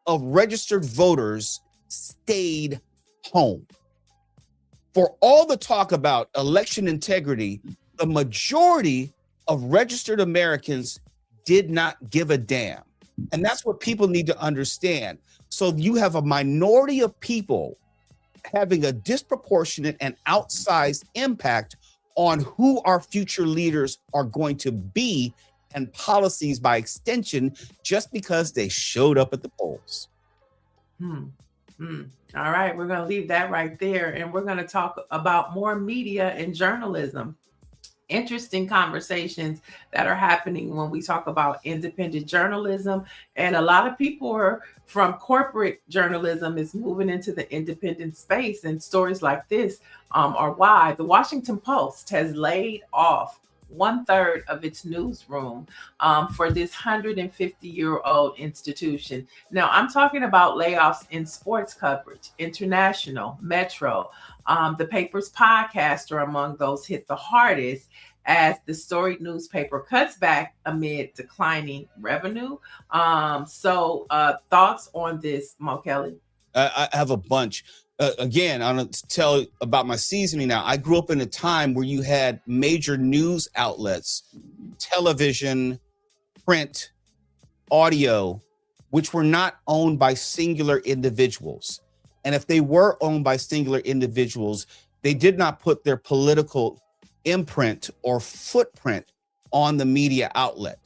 of registered voters stayed home. For all the talk about election integrity, the majority of registered Americans did not give a damn. And that's what people need to understand. So you have a minority of people having a disproportionate and outsized impact on who our future leaders are going to be, and policies by extension, just because they showed up at the polls. All right, we're going to leave that right there. And we're going to talk about more media and journalism. Interesting conversations that are happening when we talk about independent journalism. And a lot of people are from corporate journalism is moving into the independent space. And stories like this are why the Washington Post has laid off 1/3 of its newsroom for this 150-year-old institution. Now, I'm talking about layoffs in sports coverage, international, Metro. The paper's podcast are among those hit the hardest as the storied newspaper cuts back amid declining revenue. Thoughts on this, Mo Kelly? I have a bunch. Again, I'm going to tell about my seasoning now. I grew up in a time where you had major news outlets, television, print, audio, which were not owned by singular individuals. And if they were owned by singular individuals, they did not put their political imprint or footprint on the media outlet.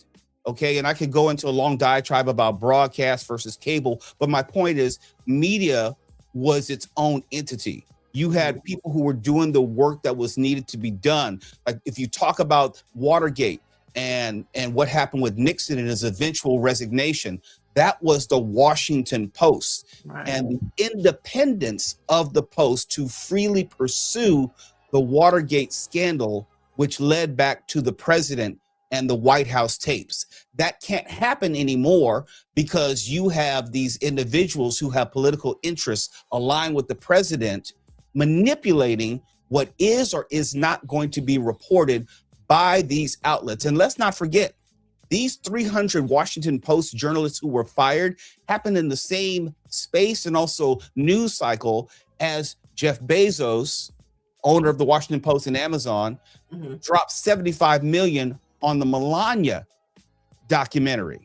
Okay. And I could go into a long diatribe about broadcast versus cable, but my point is media was its own entity. You had people who were doing the work that was needed to be done. Like if you talk about Watergate and what happened with Nixon and his eventual resignation, that was the Washington Post. Right. And the independence of the Post to freely pursue the Watergate scandal, which led back to the president and the White House tapes. That can't happen anymore because you have these individuals who have political interests aligned with the president manipulating what is or is not going to be reported by these outlets. And let's not forget, these 300 Washington Post journalists who were fired happened in the same space and also news cycle as Jeff Bezos, owner of the Washington Post and Amazon, dropped $75 million on the Melania documentary.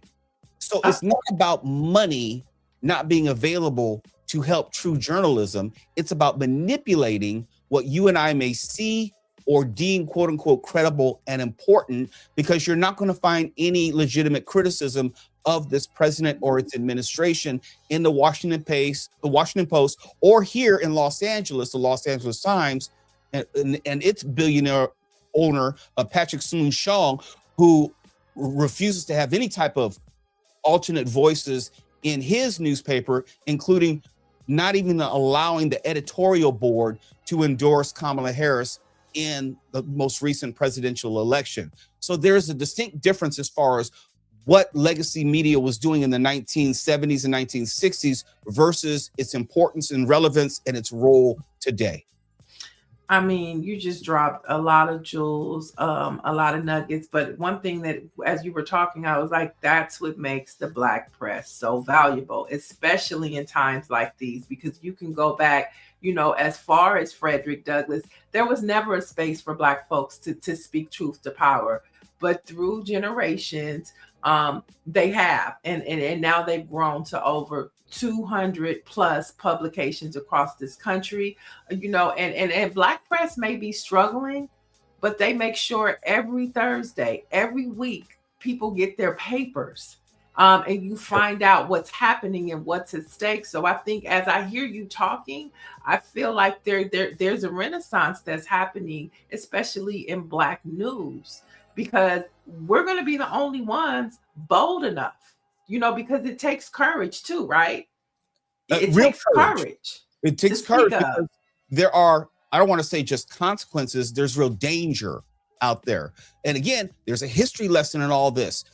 So it's not about money not being available to help true journalism. It's about manipulating what you and I may see or deem quote unquote credible and important, because you're not going to find any legitimate criticism of this president or its administration in the Washington Post, or here in Los Angeles, the Los Angeles Times and its billionaire owner, Patrick Soon-Shiong, who refuses to have any type of alternate voices in his newspaper, including not even allowing the editorial board to endorse Kamala Harris in the most recent presidential election. So there's a distinct difference as far as what legacy media was doing in the 1970s and 1960s versus its importance and relevance and its role today. I mean, you just dropped a lot of jewels, a lot of nuggets. But one thing that, as you were talking, I was like, that's what makes the Black press so valuable, especially in times like these, because you can go back, you know, as far as Frederick Douglass. There was never a space for Black folks to speak truth to power. But through generations, they have. And now they've grown to over 200 plus publications across this country, you know, and Black press may be struggling, but they make sure every Thursday, every week, people get their papers, and you find out what's happening and what's at stake. So I think as I hear you talking, I feel like there's a renaissance that's happening, especially in Black news, because we're going to be the only ones bold enough, you know, because it takes courage too, right? It takes courage. It takes courage because there are, I don't want to say just consequences, there's real danger out there. And again, there's a history lesson in all this.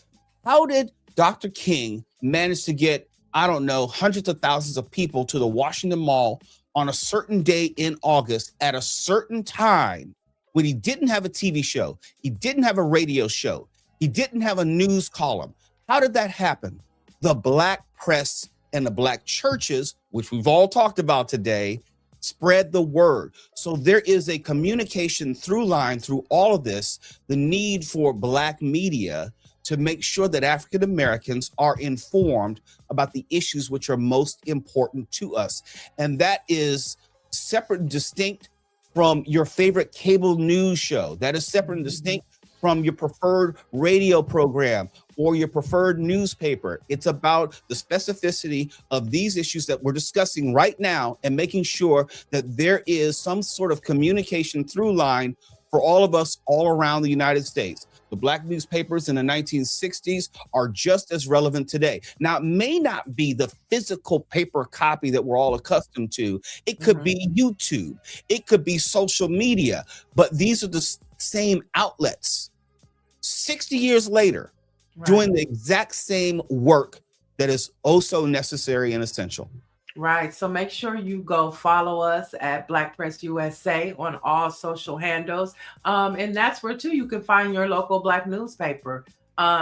How did Dr. King manage to get, I don't know, hundreds of thousands of people to the Washington Mall on a certain day in August at a certain time when he didn't have a TV show, he didn't have a radio show, he didn't have a news column? How did that happen? The Black press and the Black churches, which we've all talked about today, spread the word. So there is a communication through line through all of this, the need for Black media to make sure that African Americans are informed about the issues which are most important to us. And that is separate and distinct from your favorite cable news show. That is separate and distinct from your preferred radio program or your preferred newspaper. It's about the specificity of these issues that we're discussing right now and making sure that there is some sort of communication through line for all of us all around the United States. The Black newspapers in the 1960s are just as relevant today. Now, it may not be the physical paper copy that we're all accustomed to. It could be YouTube. It could be social media, but these are the same outlets 60 years later, doing the exact same work that is oh so necessary and essential. Right. So make sure you go follow us at Black Press USA on all social handles. And that's where too you can find your local Black newspaper.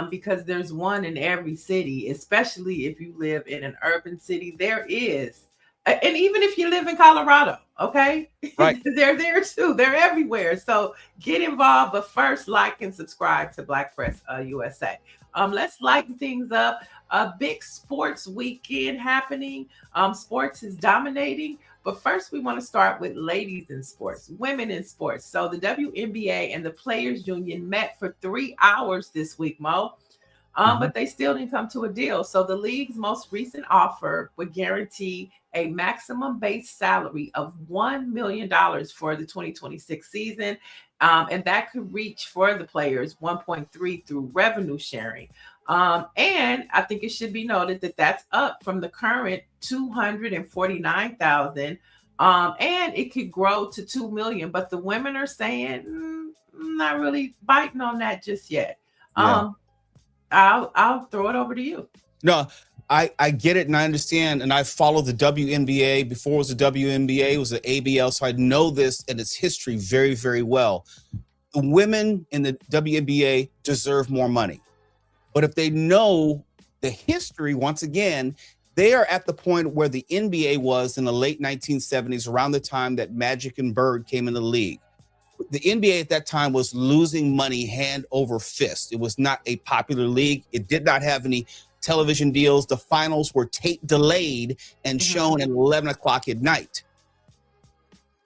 Because there's one in every city, especially if you live in an urban city. There is. And even if you live in Colorado, okay? Right. They're there too. They're everywhere. So get involved, but first like and subscribe to Black Press USA. Let's lighten things up. A big sports weekend happening. Sports is dominating. But first, we want to start with ladies in sports, women in sports. So the WNBA and the Players Union met for 3 hours this week, Mo. But they still didn't come to a deal. So the league's most recent offer would guarantee a maximum base salary of $1 million for the 2026 season. And that could reach for the players 1.3 through revenue sharing. And I think it should be noted that that's up from the current 249,000. And it could grow to 2 million. But the women are saying, not really biting on that just yet. Yeah. I'll throw it over to you. No, I get it and I understand. And I followed the WNBA before it was the WNBA, it was the ABL. So I know this and its history very, very well. The women in the WNBA deserve more money. But if they know the history, once again, they are at the point where the NBA was in the late 1970s, around the time that Magic and Bird came in the league. The NBA at that time was losing money hand over fist. It was not a popular league. It did not have any television deals. The finals were tape delayed and shown at 11 o'clock at night.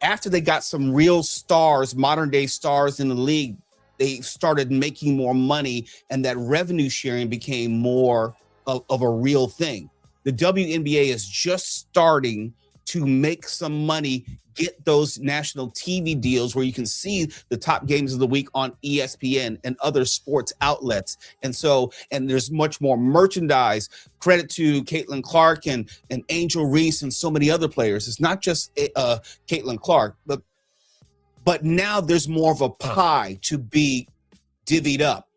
After they got some real stars, modern day stars in the league, they started making more money and that revenue sharing became more of a real thing. The WNBA is just starting to make some money, get those national TV deals where you can see the top games of the week on ESPN and other sports outlets. And there's much more merchandise. Credit to Caitlin Clark and Angel Reese and so many other players. It's not just Caitlin Clark, but now there's more of a pie to be divvied up.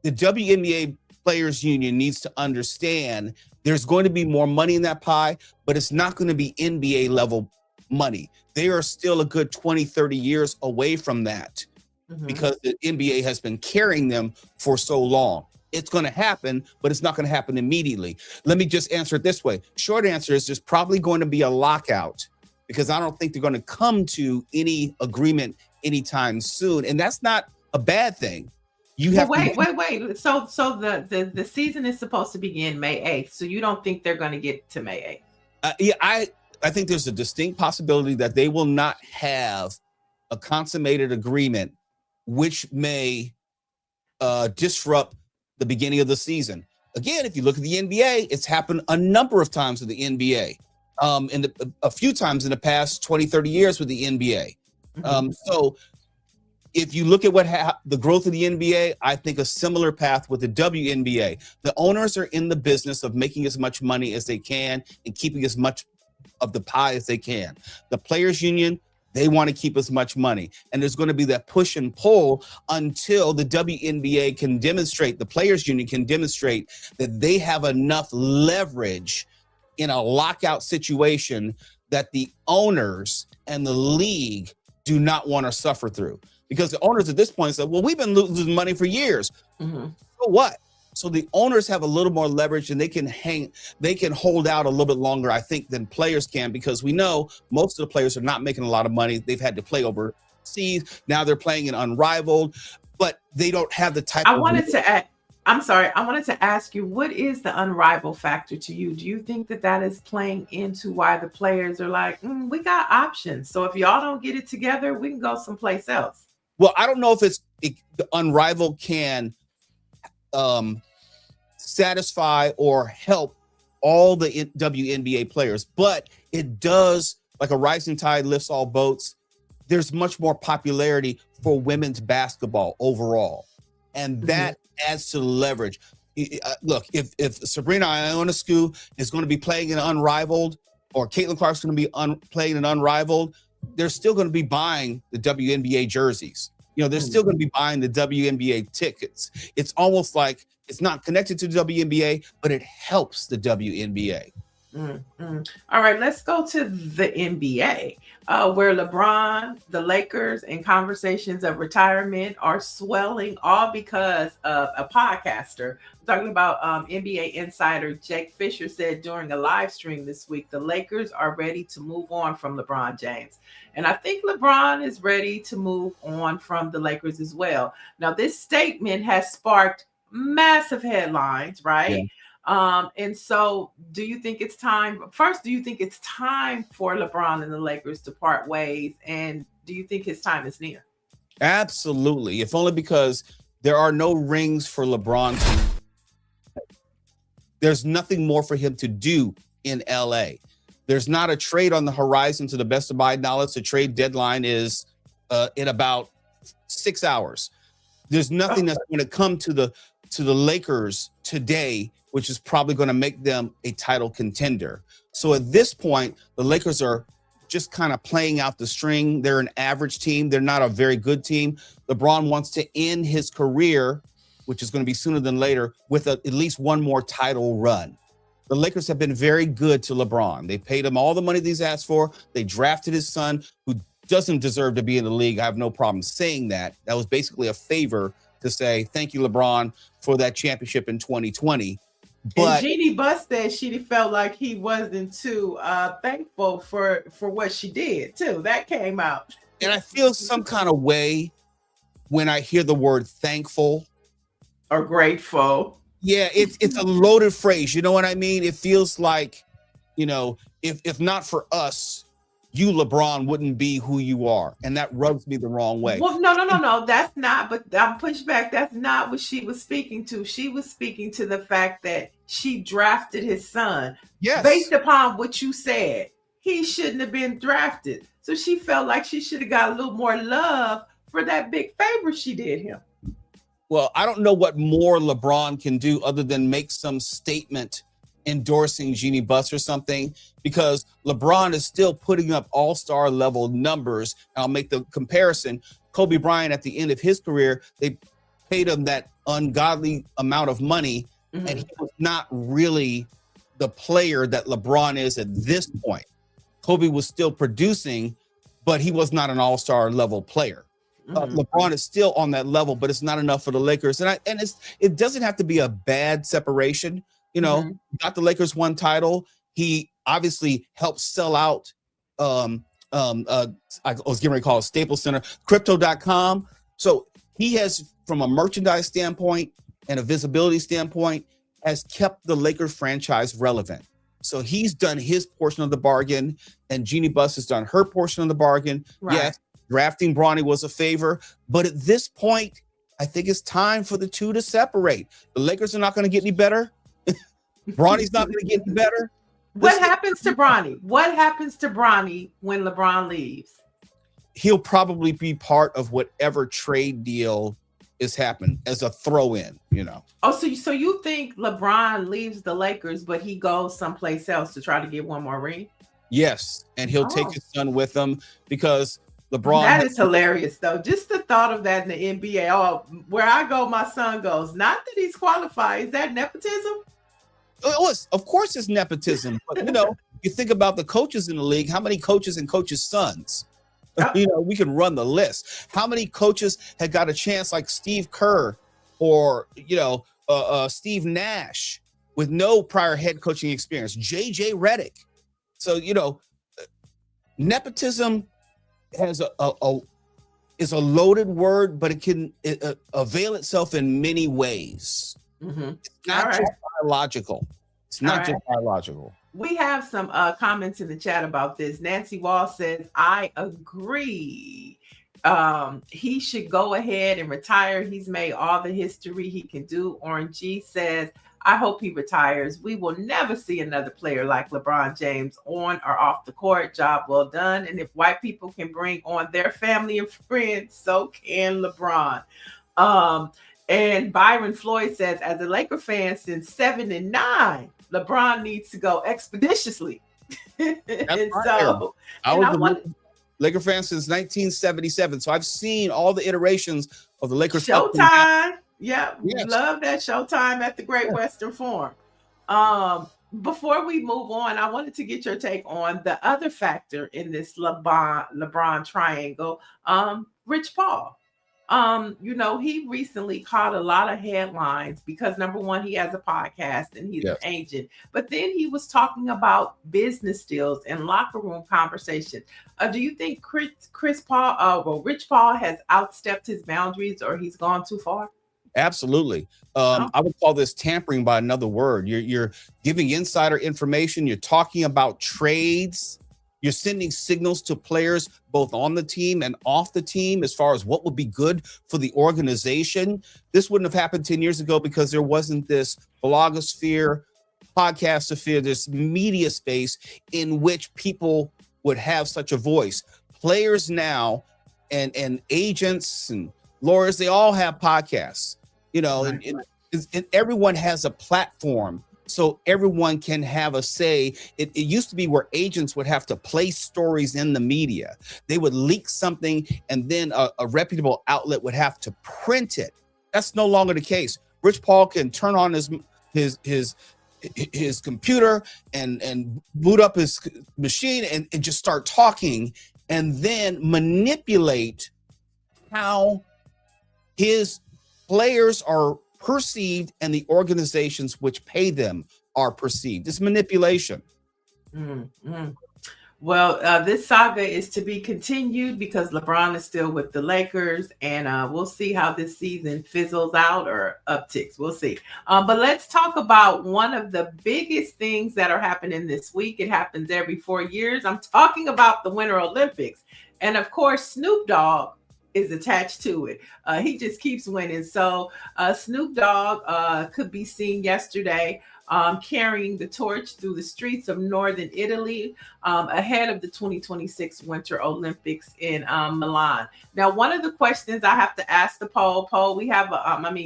The WNBA Players Union needs to understand there's going to be more money in that pie, but it's not going to be NBA level money. They are still a good 20, 30 years away from that because the NBA has been carrying them for so long. It's going to happen, but it's not going to happen immediately. Let me just answer it this way. Short answer is there's probably going to be a lockout because I don't think they're going to come to any agreement anytime soon. And that's not a bad thing. You have wait. So the season is supposed to begin May 8th. So you don't think they're going to get to May 8th? Yeah, I think there's a distinct possibility that they will not have a consummated agreement, which may disrupt the beginning of the season. Again, if you look at the NBA, it's happened a number of times with the NBA. A few times in the past 20, 30 years with the NBA. So if you look at the growth of the NBA, I think a similar path with the WNBA. The owners are in the business of making as much money as they can and keeping as much of the pie as they can. The Players Union, they want to keep as much money. And there's going to be that push and pull until the WNBA can demonstrate, the Players Union can demonstrate that they have enough leverage in a lockout situation that the owners and the league do not want to suffer through. Because the owners at this point said, well, we've been losing money for years. So what? So the owners have a little more leverage and they can hold out a little bit longer, I think, than players can, because we know most of the players are not making a lot of money. They've had to play overseas. Now they're playing in Unrivaled, but they don't have the type I wanted to ask you, what is the Unrivaled factor to you? Do you think that is playing into why the players are like, we got options. So if y'all don't get it together, we can go someplace else. Well, I don't know if the Unrivaled can satisfy or help all the WNBA players, but it does, like a rising tide lifts all boats. There's much more popularity for women's basketball overall, and that adds to the leverage. Look, if Sabrina Ionescu is going to be playing in Unrivaled, or Caitlin Clark's going to be playing in Unrivaled, they're still going to be buying the WNBA jerseys. You know, they're still going to be buying the WNBA tickets. It's almost like it's not connected to the WNBA, but it helps the WNBA. All right, let's go to the NBA, where LeBron, the Lakers, and conversations of retirement are swelling, all because of a podcaster. We're talking about NBA insider Jake Fisher said during a live stream this week, the Lakers are ready to move on from LeBron James. And I think LeBron is ready to move on from the Lakers as well. Now, this statement has sparked massive headlines, right? Yeah. And so do you think it's time? First, do you think it's time for LeBron and the Lakers to part ways? And do you think his time is near? Absolutely. If only because there are no rings for LeBron. There's nothing more for him to do in LA. There's not a trade on the horizon. To the best of my knowledge, the trade deadline is in about 6 hours. There's nothing that's going to come to the Lakers today, which is probably going to make them a title contender. So at this point, the Lakers are just kind of playing out the string. They're an average team. They're not a very good team. LeBron wants to end his career, which is going to be sooner than later, with at least one more title run. The Lakers have been very good to LeBron. They paid him all the money that he's asked for. They drafted his son, who doesn't deserve to be in the league. I have no problem saying that. That was basically a favor to say, thank you, LeBron, for that championship in 2020. But and Jeannie Buss said she felt like he wasn't too thankful for what she did too. That came out. And I feel some kind of way when I hear the word thankful or grateful. Yeah, it's a loaded phrase. You know what I mean? It feels like, you know, if not for us, you, LeBron, wouldn't be who you are. And that rubs me the wrong way. Well, no. That's not, but I'm pushed back. That's not what she was speaking to. She was speaking to the fact that she drafted his son. Yes. Based upon what you said, he shouldn't have been drafted. So she felt like she should have got a little more love for that big favor she did him. Well, I don't know what more LeBron can do other than make some statement endorsing Jeannie Buss or something, because LeBron is still putting up all-star level numbers. I'll make the comparison. Kobe Bryant, at the end of his career, they paid him that ungodly amount of money, and he was not really the player that LeBron is at this point. Kobe was still producing, but he was not an all-star level player. LeBron is still on that level, but it's not enough for the Lakers. And it doesn't have to be a bad separation. You know, got the Lakers one title. He obviously helped sell out. I was getting ready to call it Staples Center, crypto.com. So he has, from a merchandise standpoint and a visibility standpoint, has kept the Lakers franchise relevant. So he's done his portion of the bargain, and Jeannie Buss has done her portion of the bargain. Right. Yes, drafting Bronny was a favor, but at this point, I think it's time for the two to separate. The Lakers are not going to get any better. Bronny's not going to get any better. What happens to Bronny? What happens to Bronny when LeBron leaves? He'll probably be part of whatever trade deal is happening as a throw-in, you know. Oh, so you think LeBron leaves the Lakers, but he goes someplace else to try to get one more ring? Yes, and he'll take his son with him, because LeBron. That is hilarious, though. Just the thought of that in the NBA. Oh, where I go, my son goes. Not that he's qualified. Is that nepotism? Of course it's nepotism, but you know, you think about the coaches in the league. How many coaches and coaches' sons? You know, we can run the list. How many coaches had got a chance, like Steve Kerr or, you know, Steve Nash, with no prior head coaching experience? JJ Redick. So, you know, nepotism has is a loaded word, but it can avail itself in many ways. It's not just biological. It's not just biological. We have some comments in the chat about this. Nancy Wall says, I agree. He should go ahead and retire. He's made all the history he can do. Orange G says, I hope he retires. We will never see another player like LeBron James on or off the court. Job well done. And if white people can bring on their family and friends, so can LeBron. And Byron Floyd says, as a Laker fan since 7 and 9, LeBron needs to go expeditiously. And so, Laker fan since 1977. So I've seen all the iterations of the Lakers. Showtime. Yeah, Yes. love that Showtime at the Great Western Forum. Before we move on, I wanted to get your take on the other factor in this LeBron triangle, Rich Paul. He recently caught a lot of headlines because number one, he has a podcast and he's an agent, but then he was talking about business deals and locker room conversation. Do you think Rich Paul has outstepped his boundaries or he's gone too far? Absolutely. I would call this tampering by another word. You're giving insider information. You're talking about trades. You're sending signals to players both on the team and off the team as far as what would be good for the organization. This wouldn't have happened 10 years ago because there wasn't this blogosphere, podcastosphere, this media space in which people would have such a voice. Players now and agents and lawyers, they all have podcasts, and everyone has a platform. So everyone can have a say. It used to be where agents would have to place stories in the media. They would leak something and then a reputable outlet would have to print it. That's no longer the case. Rich Paul can turn on his computer and boot up his machine and just start talking and then manipulate how his players are perceived and the organizations which pay them are perceived. It's manipulation. Well, this saga is to be continued because LeBron is still with the Lakers, and we'll see how this season fizzles out or upticks. We'll see. But let's talk about one of the biggest things that are happening this week. It happens every 4 years. I'm talking about the Winter Olympics. And of course, Snoop Dogg is attached to it. He just keeps winning. So Snoop Dogg could be seen yesterday carrying the torch through the streets of northern Italy ahead of the 2026 Winter Olympics in Milan. Now, one of the questions I have to ask the poll, we have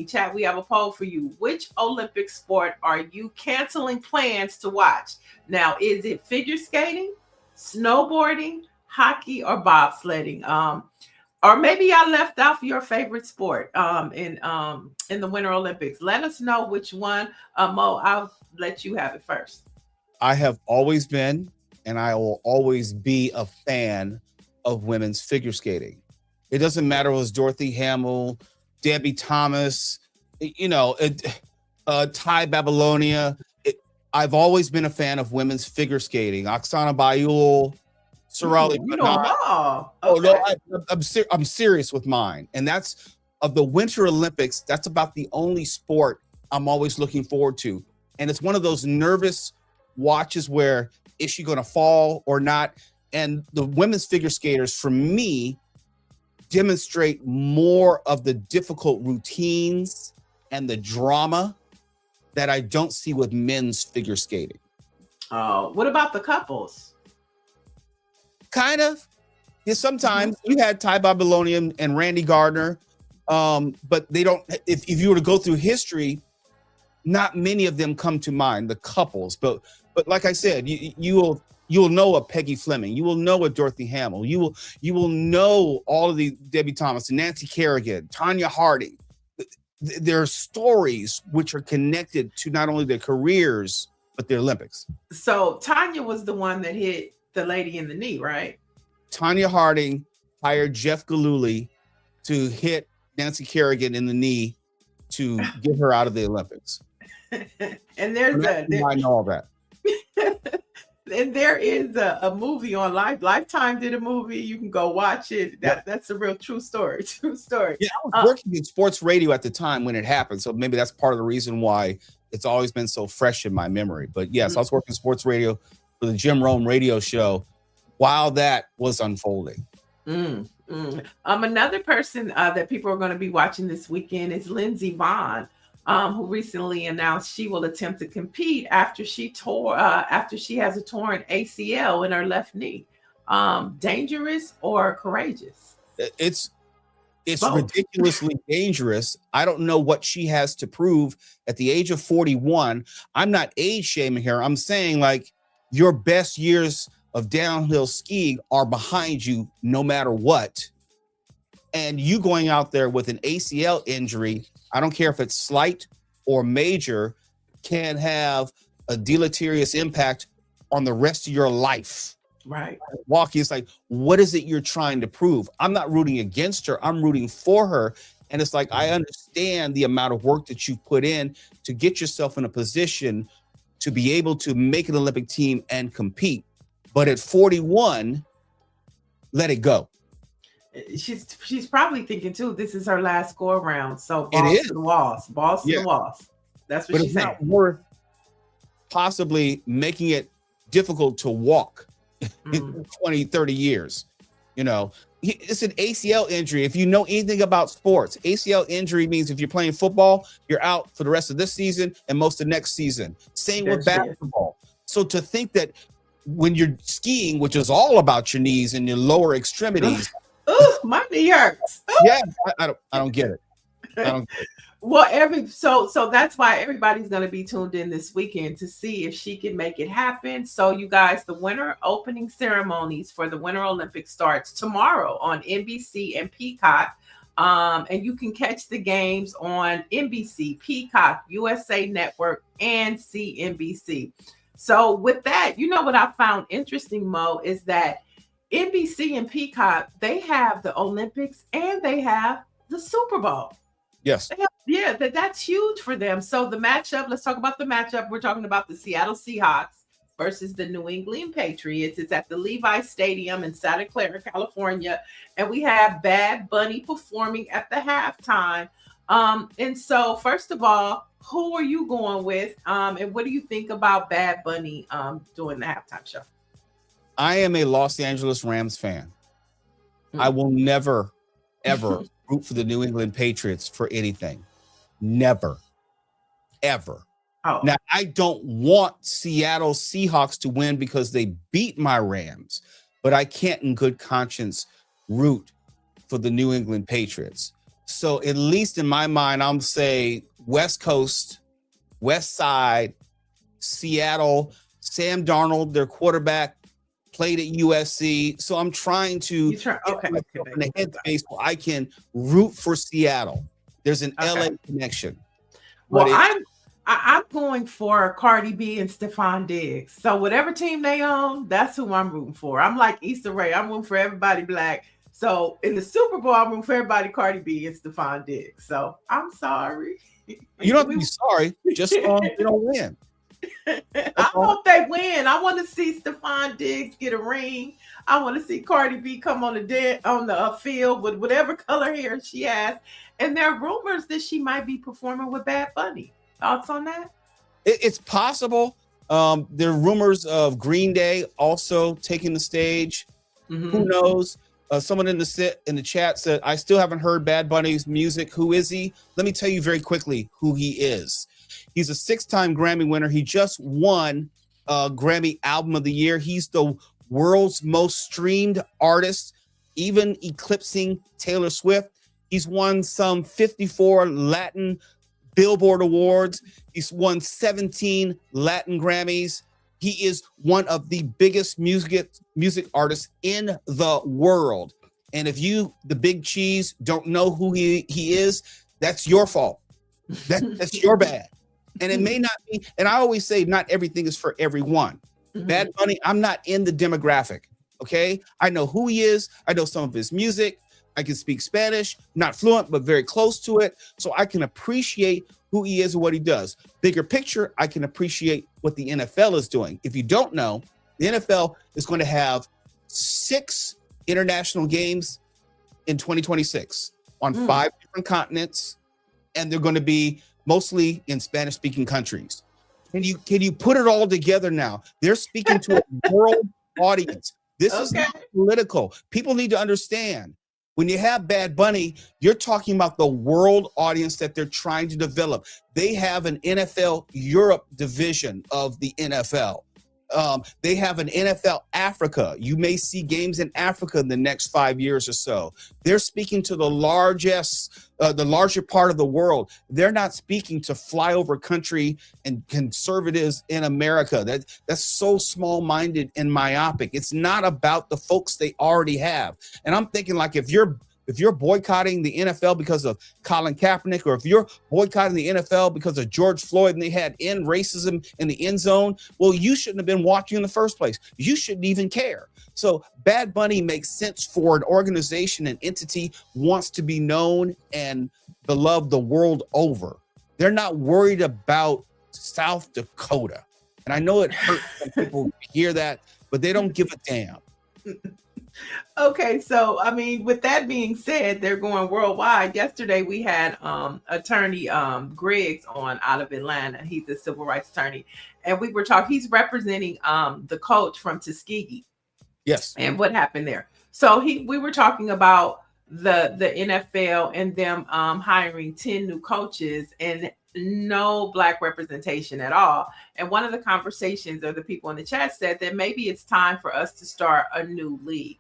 chat, we have a poll for you. Which Olympic sport are you canceling plans to watch? Now, is it figure skating, snowboarding, hockey, or bobsledding? Or maybe I left off your favorite sport in the Winter Olympics. Let us know which one. Mo, I'll let you have it first. I have always been, and I will always be a fan of women's figure skating. It doesn't matter if it was Dorothy Hamill, Debbie Thomas, Ty Babylonia. I've always been a fan of women's figure skating. Oksana Bayul, Sorali. I'm serious with mine. And that's of the Winter Olympics. That's about the only sport I'm always looking forward to. And it's one of those nervous watches where is she going to fall or not? And the women's figure skaters, for me, demonstrate more of the difficult routines and the drama that I don't see with men's figure skating. What about the couples? Kind of. Yeah, sometimes you had Ty Babylonia and Randy Gardner, but they don't. If you were to go through history, not many of them come to mind. The couples, but like I said, you'll know a Peggy Fleming, you will know a Dorothy Hamill, you will know all of the Debbie Thomas, Nancy Kerrigan, Tanya Harding. There are stories which are connected to not only their careers but their Olympics. So Tanya was the one that hit the lady in the knee, right? Tanya Harding hired Jeff Gillooly to hit Nancy Kerrigan in the knee to get her out of the Olympics. And I know all that. And there is a movie on Lifetime did a movie. You can go watch it. That's a real true story. True story. Yeah, I was working in sports radio at the time when it happened, so maybe that's part of the reason why it's always been so fresh in my memory. But yes, I was working sports radio for the Jim Rome radio show while that was unfolding. Another person that people are going to be watching this weekend is Lindsey Vonn, who recently announced she will attempt to compete after she has a torn ACL in her left knee. Dangerous or courageous? It's ridiculously dangerous. I don't know what she has to prove at the age of 41. I'm not age shaming her. I'm saying like your best years of downhill skiing are behind you no matter what. And you going out there with an ACL injury, I don't care if it's slight or major, can have a deleterious impact on the rest of your life. Right. Walking, it's like, what is it you're trying to prove? I'm not rooting against her. I'm rooting for her. And it's like, I understand the amount of work that you've put in to get yourself in a position to be able to make an Olympic team and compete. But at 41, let it go. She's probably thinking too, this is her last go around. So balls It is. to the walls. Balls to the walls. That's what But she's it's saying. not worth possibly making it difficult to walk in 20, 30 years. You know, it's an ACL injury. If you know anything about sports, ACL injury means if you're playing football, you're out for the rest of this season and most of next season. Same with basketball. So to think that when you're skiing, which is all about your knees and your lower extremities. Ooh, my knee hurts. Ooh. Yeah, I don't get it. I don't get it. Well, so that's why everybody's going to be tuned in this weekend to see if she can make it happen. So you guys, the winter opening ceremonies for the Winter Olympics starts tomorrow on NBC and Peacock. And you can catch the games on NBC, Peacock, USA Network, and CNBC. So with that, you know what I found interesting, Mo, is that NBC and Peacock, they have the Olympics and they have the Super Bowl. Yes. Yeah, that's huge for them. So the matchup, let's talk about the matchup. We're talking about the Seattle Seahawks versus the New England Patriots. It's at the Levi Stadium in Santa Clara, California. And we have Bad Bunny performing at the halftime. And so first of all, who are you going with? And what do you think about Bad Bunny doing the halftime show? I am a Los Angeles Rams fan. I will never, ever root for the New England Patriots for anything. Never, ever. Oh. Now, I don't want Seattle Seahawks to win because they beat my Rams, but I can't in good conscience root for the New England Patriots. So at least in my mind, I'm say West Coast, West Side, Seattle, Sam Darnold, their quarterback, played at USC. So I'm trying to in the headspace so I can root for Seattle. There's an LA connection. Well, I'm going for Cardi B and Stephon Diggs. So whatever team they own, that's who I'm rooting for. I'm like Issa Rae. I'm rooting for everybody black. So in the Super Bowl, I'm rooting for everybody Cardi B and Stephon Diggs. So I'm sorry. You don't have to be sorry. Just they don't win. I hope they win. I want to see Stephon Diggs get a ring. I want to see Cardi B come on the field with whatever color hair she has. And there are rumors that she might be performing with Bad Bunny. Thoughts on that? It's possible. There are rumors of Green Day also taking the stage. Mm-hmm. Who knows? Someone in the chat said, I still haven't heard Bad Bunny's music. Who is he? Let me tell you very quickly who he is. He's a 6-time Grammy winner. He just won Grammy Album of the Year. He's the world's most streamed artist, even eclipsing Taylor Swift. He's won some 54 Latin Billboard Awards. He's won 17 Latin Grammys. He is one of the biggest music artists in the world. And if you, the big cheese, don't know who he is, that's your fault. That's your bad. And it may not be, and I always say not everything is for everyone. Mm-hmm. Bad Bunny, I'm not in the demographic, okay? I know who he is. I know some of his music. I can speak Spanish, not fluent, but very close to it. So I can appreciate who he is and what he does. Bigger picture, I can appreciate what the NFL is doing. If you don't know, the NFL is going to have 6 international games in 2026 on 5 different continents, and they're going to be mostly in Spanish-speaking countries. Can you put it all together now? They're speaking to a world audience. This is not political. People need to understand. When you have Bad Bunny, you're talking about the world audience that they're trying to develop. They have an NFL Europe division of the NFL. They have an NFL Africa. You may see games in Africa in the next 5 years or so. They're speaking to the larger part of the world. They're not speaking to flyover country and conservatives in America. That's so small-minded and myopic. It's not about the folks they already have. And I'm thinking, like, if you're boycotting the NFL because of Colin Kaepernick, or if you're boycotting the NFL because of George Floyd and they had end racism in the end zone, well, you shouldn't have been watching in the first place. You shouldn't even care. So Bad Bunny makes sense for an organization, an entity wants to be known and beloved the world over. They're not worried about South Dakota. And I know it hurts when people hear that, but they don't give a damn. Okay, so I mean, with that being said, they're going worldwide. Yesterday we had attorney Griggs on out of Atlanta. He's a civil rights attorney, and we were talking. He's representing the coach from Tuskegee. Yes. And what happened there? So we were talking about the NFL and them hiring 10 new coaches and no Black representation at all. And one of the conversations, or the people in the chat, said that maybe it's time for us to start a new league.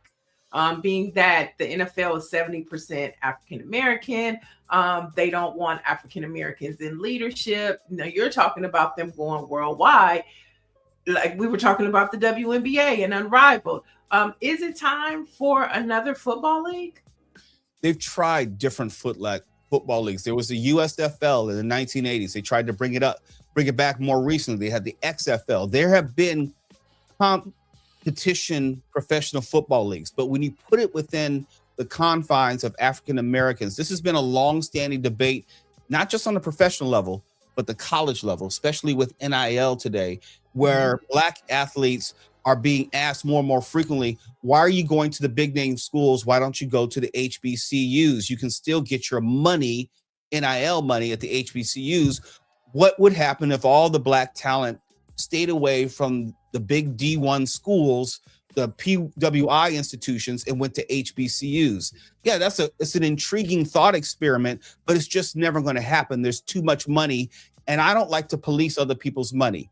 Being that the NFL is 70% African American, they don't want African Americans in leadership. Now you're talking about them going worldwide, like we were talking about the WNBA and Unrivaled. Is it time for another football league? They've tried different football leagues. There was the USFL in the 1980s. They tried to bring it back more recently. They had the XFL. There have been competition professional football leagues, but when you put it within the confines of African Americans, this has been a long-standing debate, not just on the professional level, but the college level, especially with NIL today, where Black athletes are being asked more and more frequently, why are you going to the big name schools? Why don't you go to the HBCUs? You can still get your money, NIL money, at the HBCUs. What would happen if all the Black talent stayed away from the big D1 schools, the PWI institutions, and went to HBCUs? Yeah, it's an intriguing thought experiment, but it's just never going to happen. There's too much money, and I don't like to police other people's money.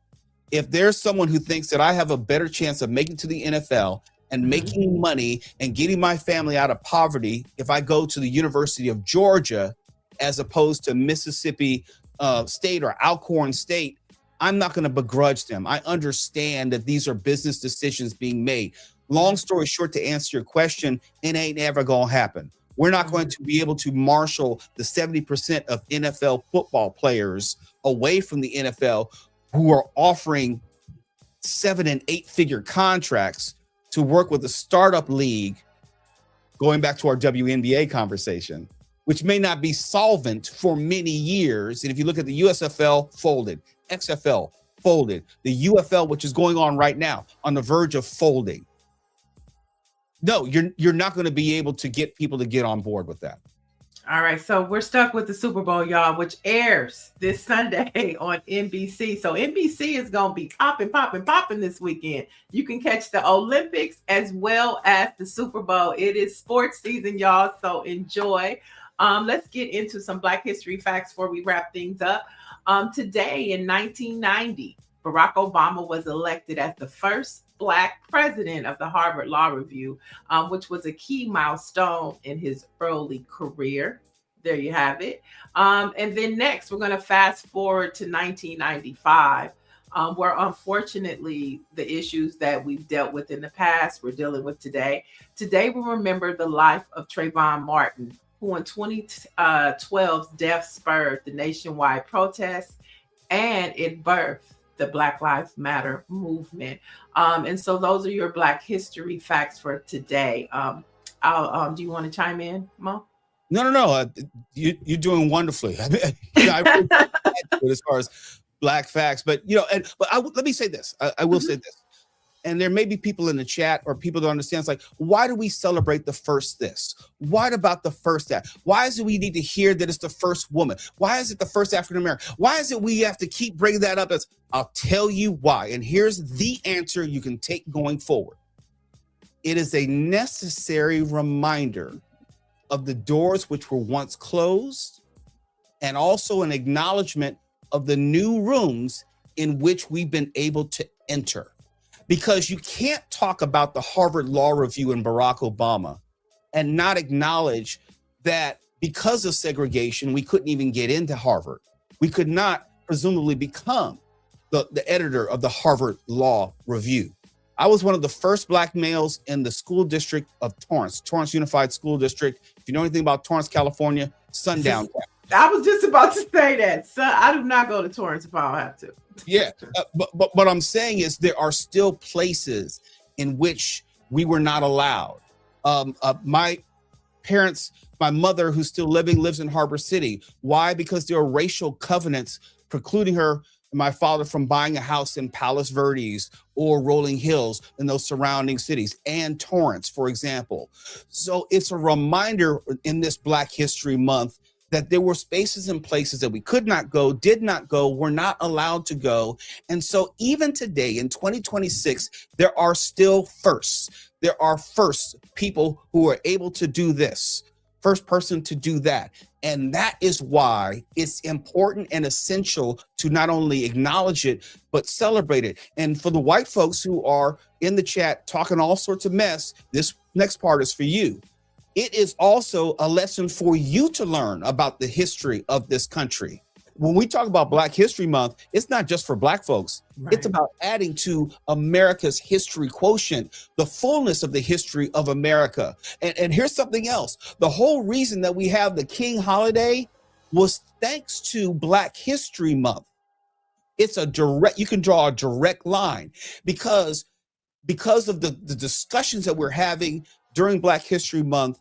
If there's someone who thinks that I have a better chance of making to the NFL and making money and getting my family out of poverty if I go to the University of Georgia as opposed to Mississippi State or Alcorn State, I'm not going to begrudge them. I understand that these are business decisions being made. Long story short, to answer your question, it ain't ever going to happen. We're not going to be able to marshal the 70% of NFL football players away from the NFL who are offering 7- and 8-figure contracts to work with a startup league, going back to our WNBA conversation, which may not be solvent for many years. And if you look at the USFL, folded, XFL, folded, the UFL, which is going on right now, on the verge of folding. No, you're not going to be able to get people to get on board with that. All right, so we're stuck with the Super Bowl, y'all, which airs this Sunday on NBC. So NBC is going to be popping this weekend. You can catch the Olympics as well as the Super Bowl. It is sports season, y'all, so enjoy. Let's get into some Black history facts before we wrap things up. Today in 1990, Barack Obama was elected as the first Black president of the Harvard Law Review, which was a key milestone in his early career. There you have it. And then next, we're going to fast forward to 1995, where unfortunately the issues that we've dealt with in the past, we're dealing with today. Today, we remember the life of Trayvon Martin, who in 2012's death spurred the nationwide protests, and it birthed the Black Lives Matter movement. And so those are your Black history facts for today. Do you want to chime in, Mo? No. You're doing wonderfully. I really as far as Black facts, but let me say this. I will say this. And there may be people in the chat or people that understand. It's like, why do we celebrate the first this? What about the first that? Why is it we need to hear that it's the first woman? Why is it the first African American? Why is it we have to keep bringing that up? As I'll tell you why. And here's the answer you can take going forward. It is a necessary reminder of the doors which were once closed, and also an acknowledgement of the new rooms in which we've been able to enter. because you can't talk about the Harvard Law Review and Barack Obama and not acknowledge that because of segregation, we couldn't even get into Harvard. We could not presumably become the editor of the Harvard Law Review. I was one of the first Black males in the school district of Torrance Unified School District. If you know anything about Torrance, California, sundown. I was just about to say that. So I do not go to Torrance if I don't have to. Yeah, but what I'm saying is there are still places in which we were not allowed. My parents, my mother, who's still living, lives in Harbor City. Why? Because there are racial covenants precluding her and my father from buying a house in Palos Verdes or Rolling Hills in those surrounding cities, and Torrance, for example. So it's a reminder in this Black History Month that there were spaces and places that we could not go, did not go, were not allowed to go. And so even today in 2026, there are still firsts. There are first people who are able to do this, first person to do that. And that is why it's important and essential to not only acknowledge it, but celebrate it. And for the white folks who are in the chat talking all sorts of mess, this next part is for you. It is also a lesson for you to learn about the history of this country. When we talk about Black History Month, it's not just for Black folks. Right. It's about adding to America's history quotient, the fullness of the history of America. And here's something else. The whole reason that we have the King holiday was thanks to Black History Month. It's a direct, you can draw a direct line because of the discussions that we're having during Black History Month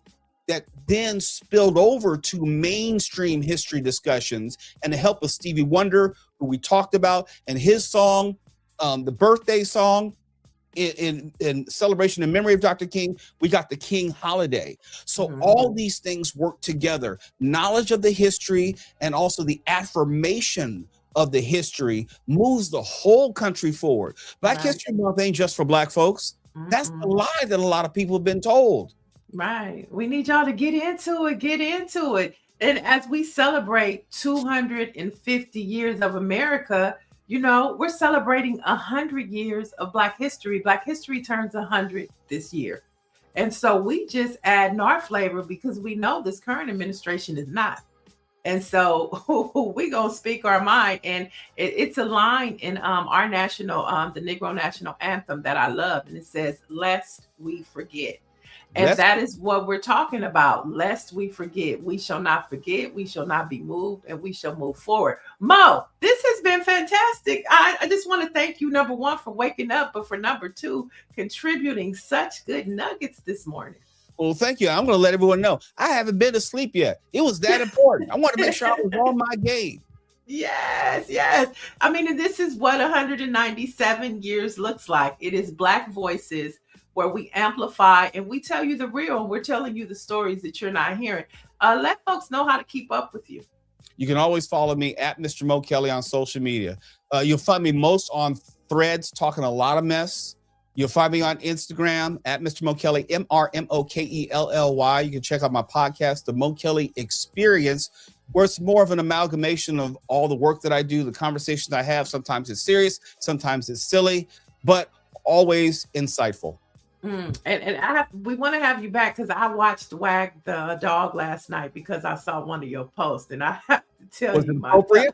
that then spilled over to mainstream history discussions, and the help of Stevie Wonder, who we talked about, and his song, the birthday song in celebration in memory of Dr. King, we got the King holiday. So all these things work together. Knowledge of the history and also the affirmation of the history moves the whole country forward. Black History Month ain't just for Black folks. That's the lie that a lot of people have been told. Right. We need y'all to get into it. And as we celebrate 250 years of America, you know, we're celebrating 100 years of Black history. Black history turns 100 this year. And so we just add our flavor because we know this current administration is not. And so we gonna speak our mind, and it's a line in our national, the Negro national anthem that I love, and it says, "Lest we forget." And that is what we're talking about. Lest we forget. We shall not forget. We shall not be moved, and we shall move forward. Mo, this has been fantastic. I just want to thank you, number one, for waking up, but for number two, contributing such good nuggets this morning. Well, thank you. I'm going to let everyone know I haven't been to sleep yet. It was that important. I want to make sure I was on my game. Yes. I mean, and this is what 197 years looks like. It is Black voices where we amplify and we tell you the real. We're telling you the stories that you're not hearing. Let folks know how to keep up with you. You can always follow me at Mr. Mo Kelly on social media. You'll find me most on Threads, talking a lot of mess. You'll find me on Instagram at Mr. Mo Kelly, MrMokelly. You can check out my podcast, The Mo Kelly Experience, where it's more of an amalgamation of all the work that I do, the conversations I have. Sometimes it's serious, sometimes it's silly, but always insightful. And we want to have you back because I watched Wag the Dog last night because I saw one of your posts, and I have to tell Was you, it appropriate?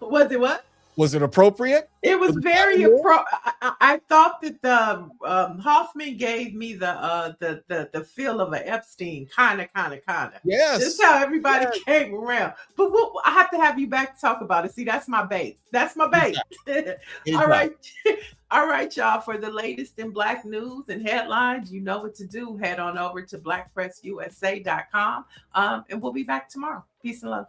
Was it what? Was it appropriate? It was very appropriate. I thought that the Hoffman gave me the feel of an Epstein, kind of. Yes. That's how everybody came around. But I have to have you back to talk about it. See, that's my bait. All right, y'all. For the latest in Black news and headlines, you know what to do. Head on over to blackpressusa.com. And we'll be back tomorrow. Peace and love.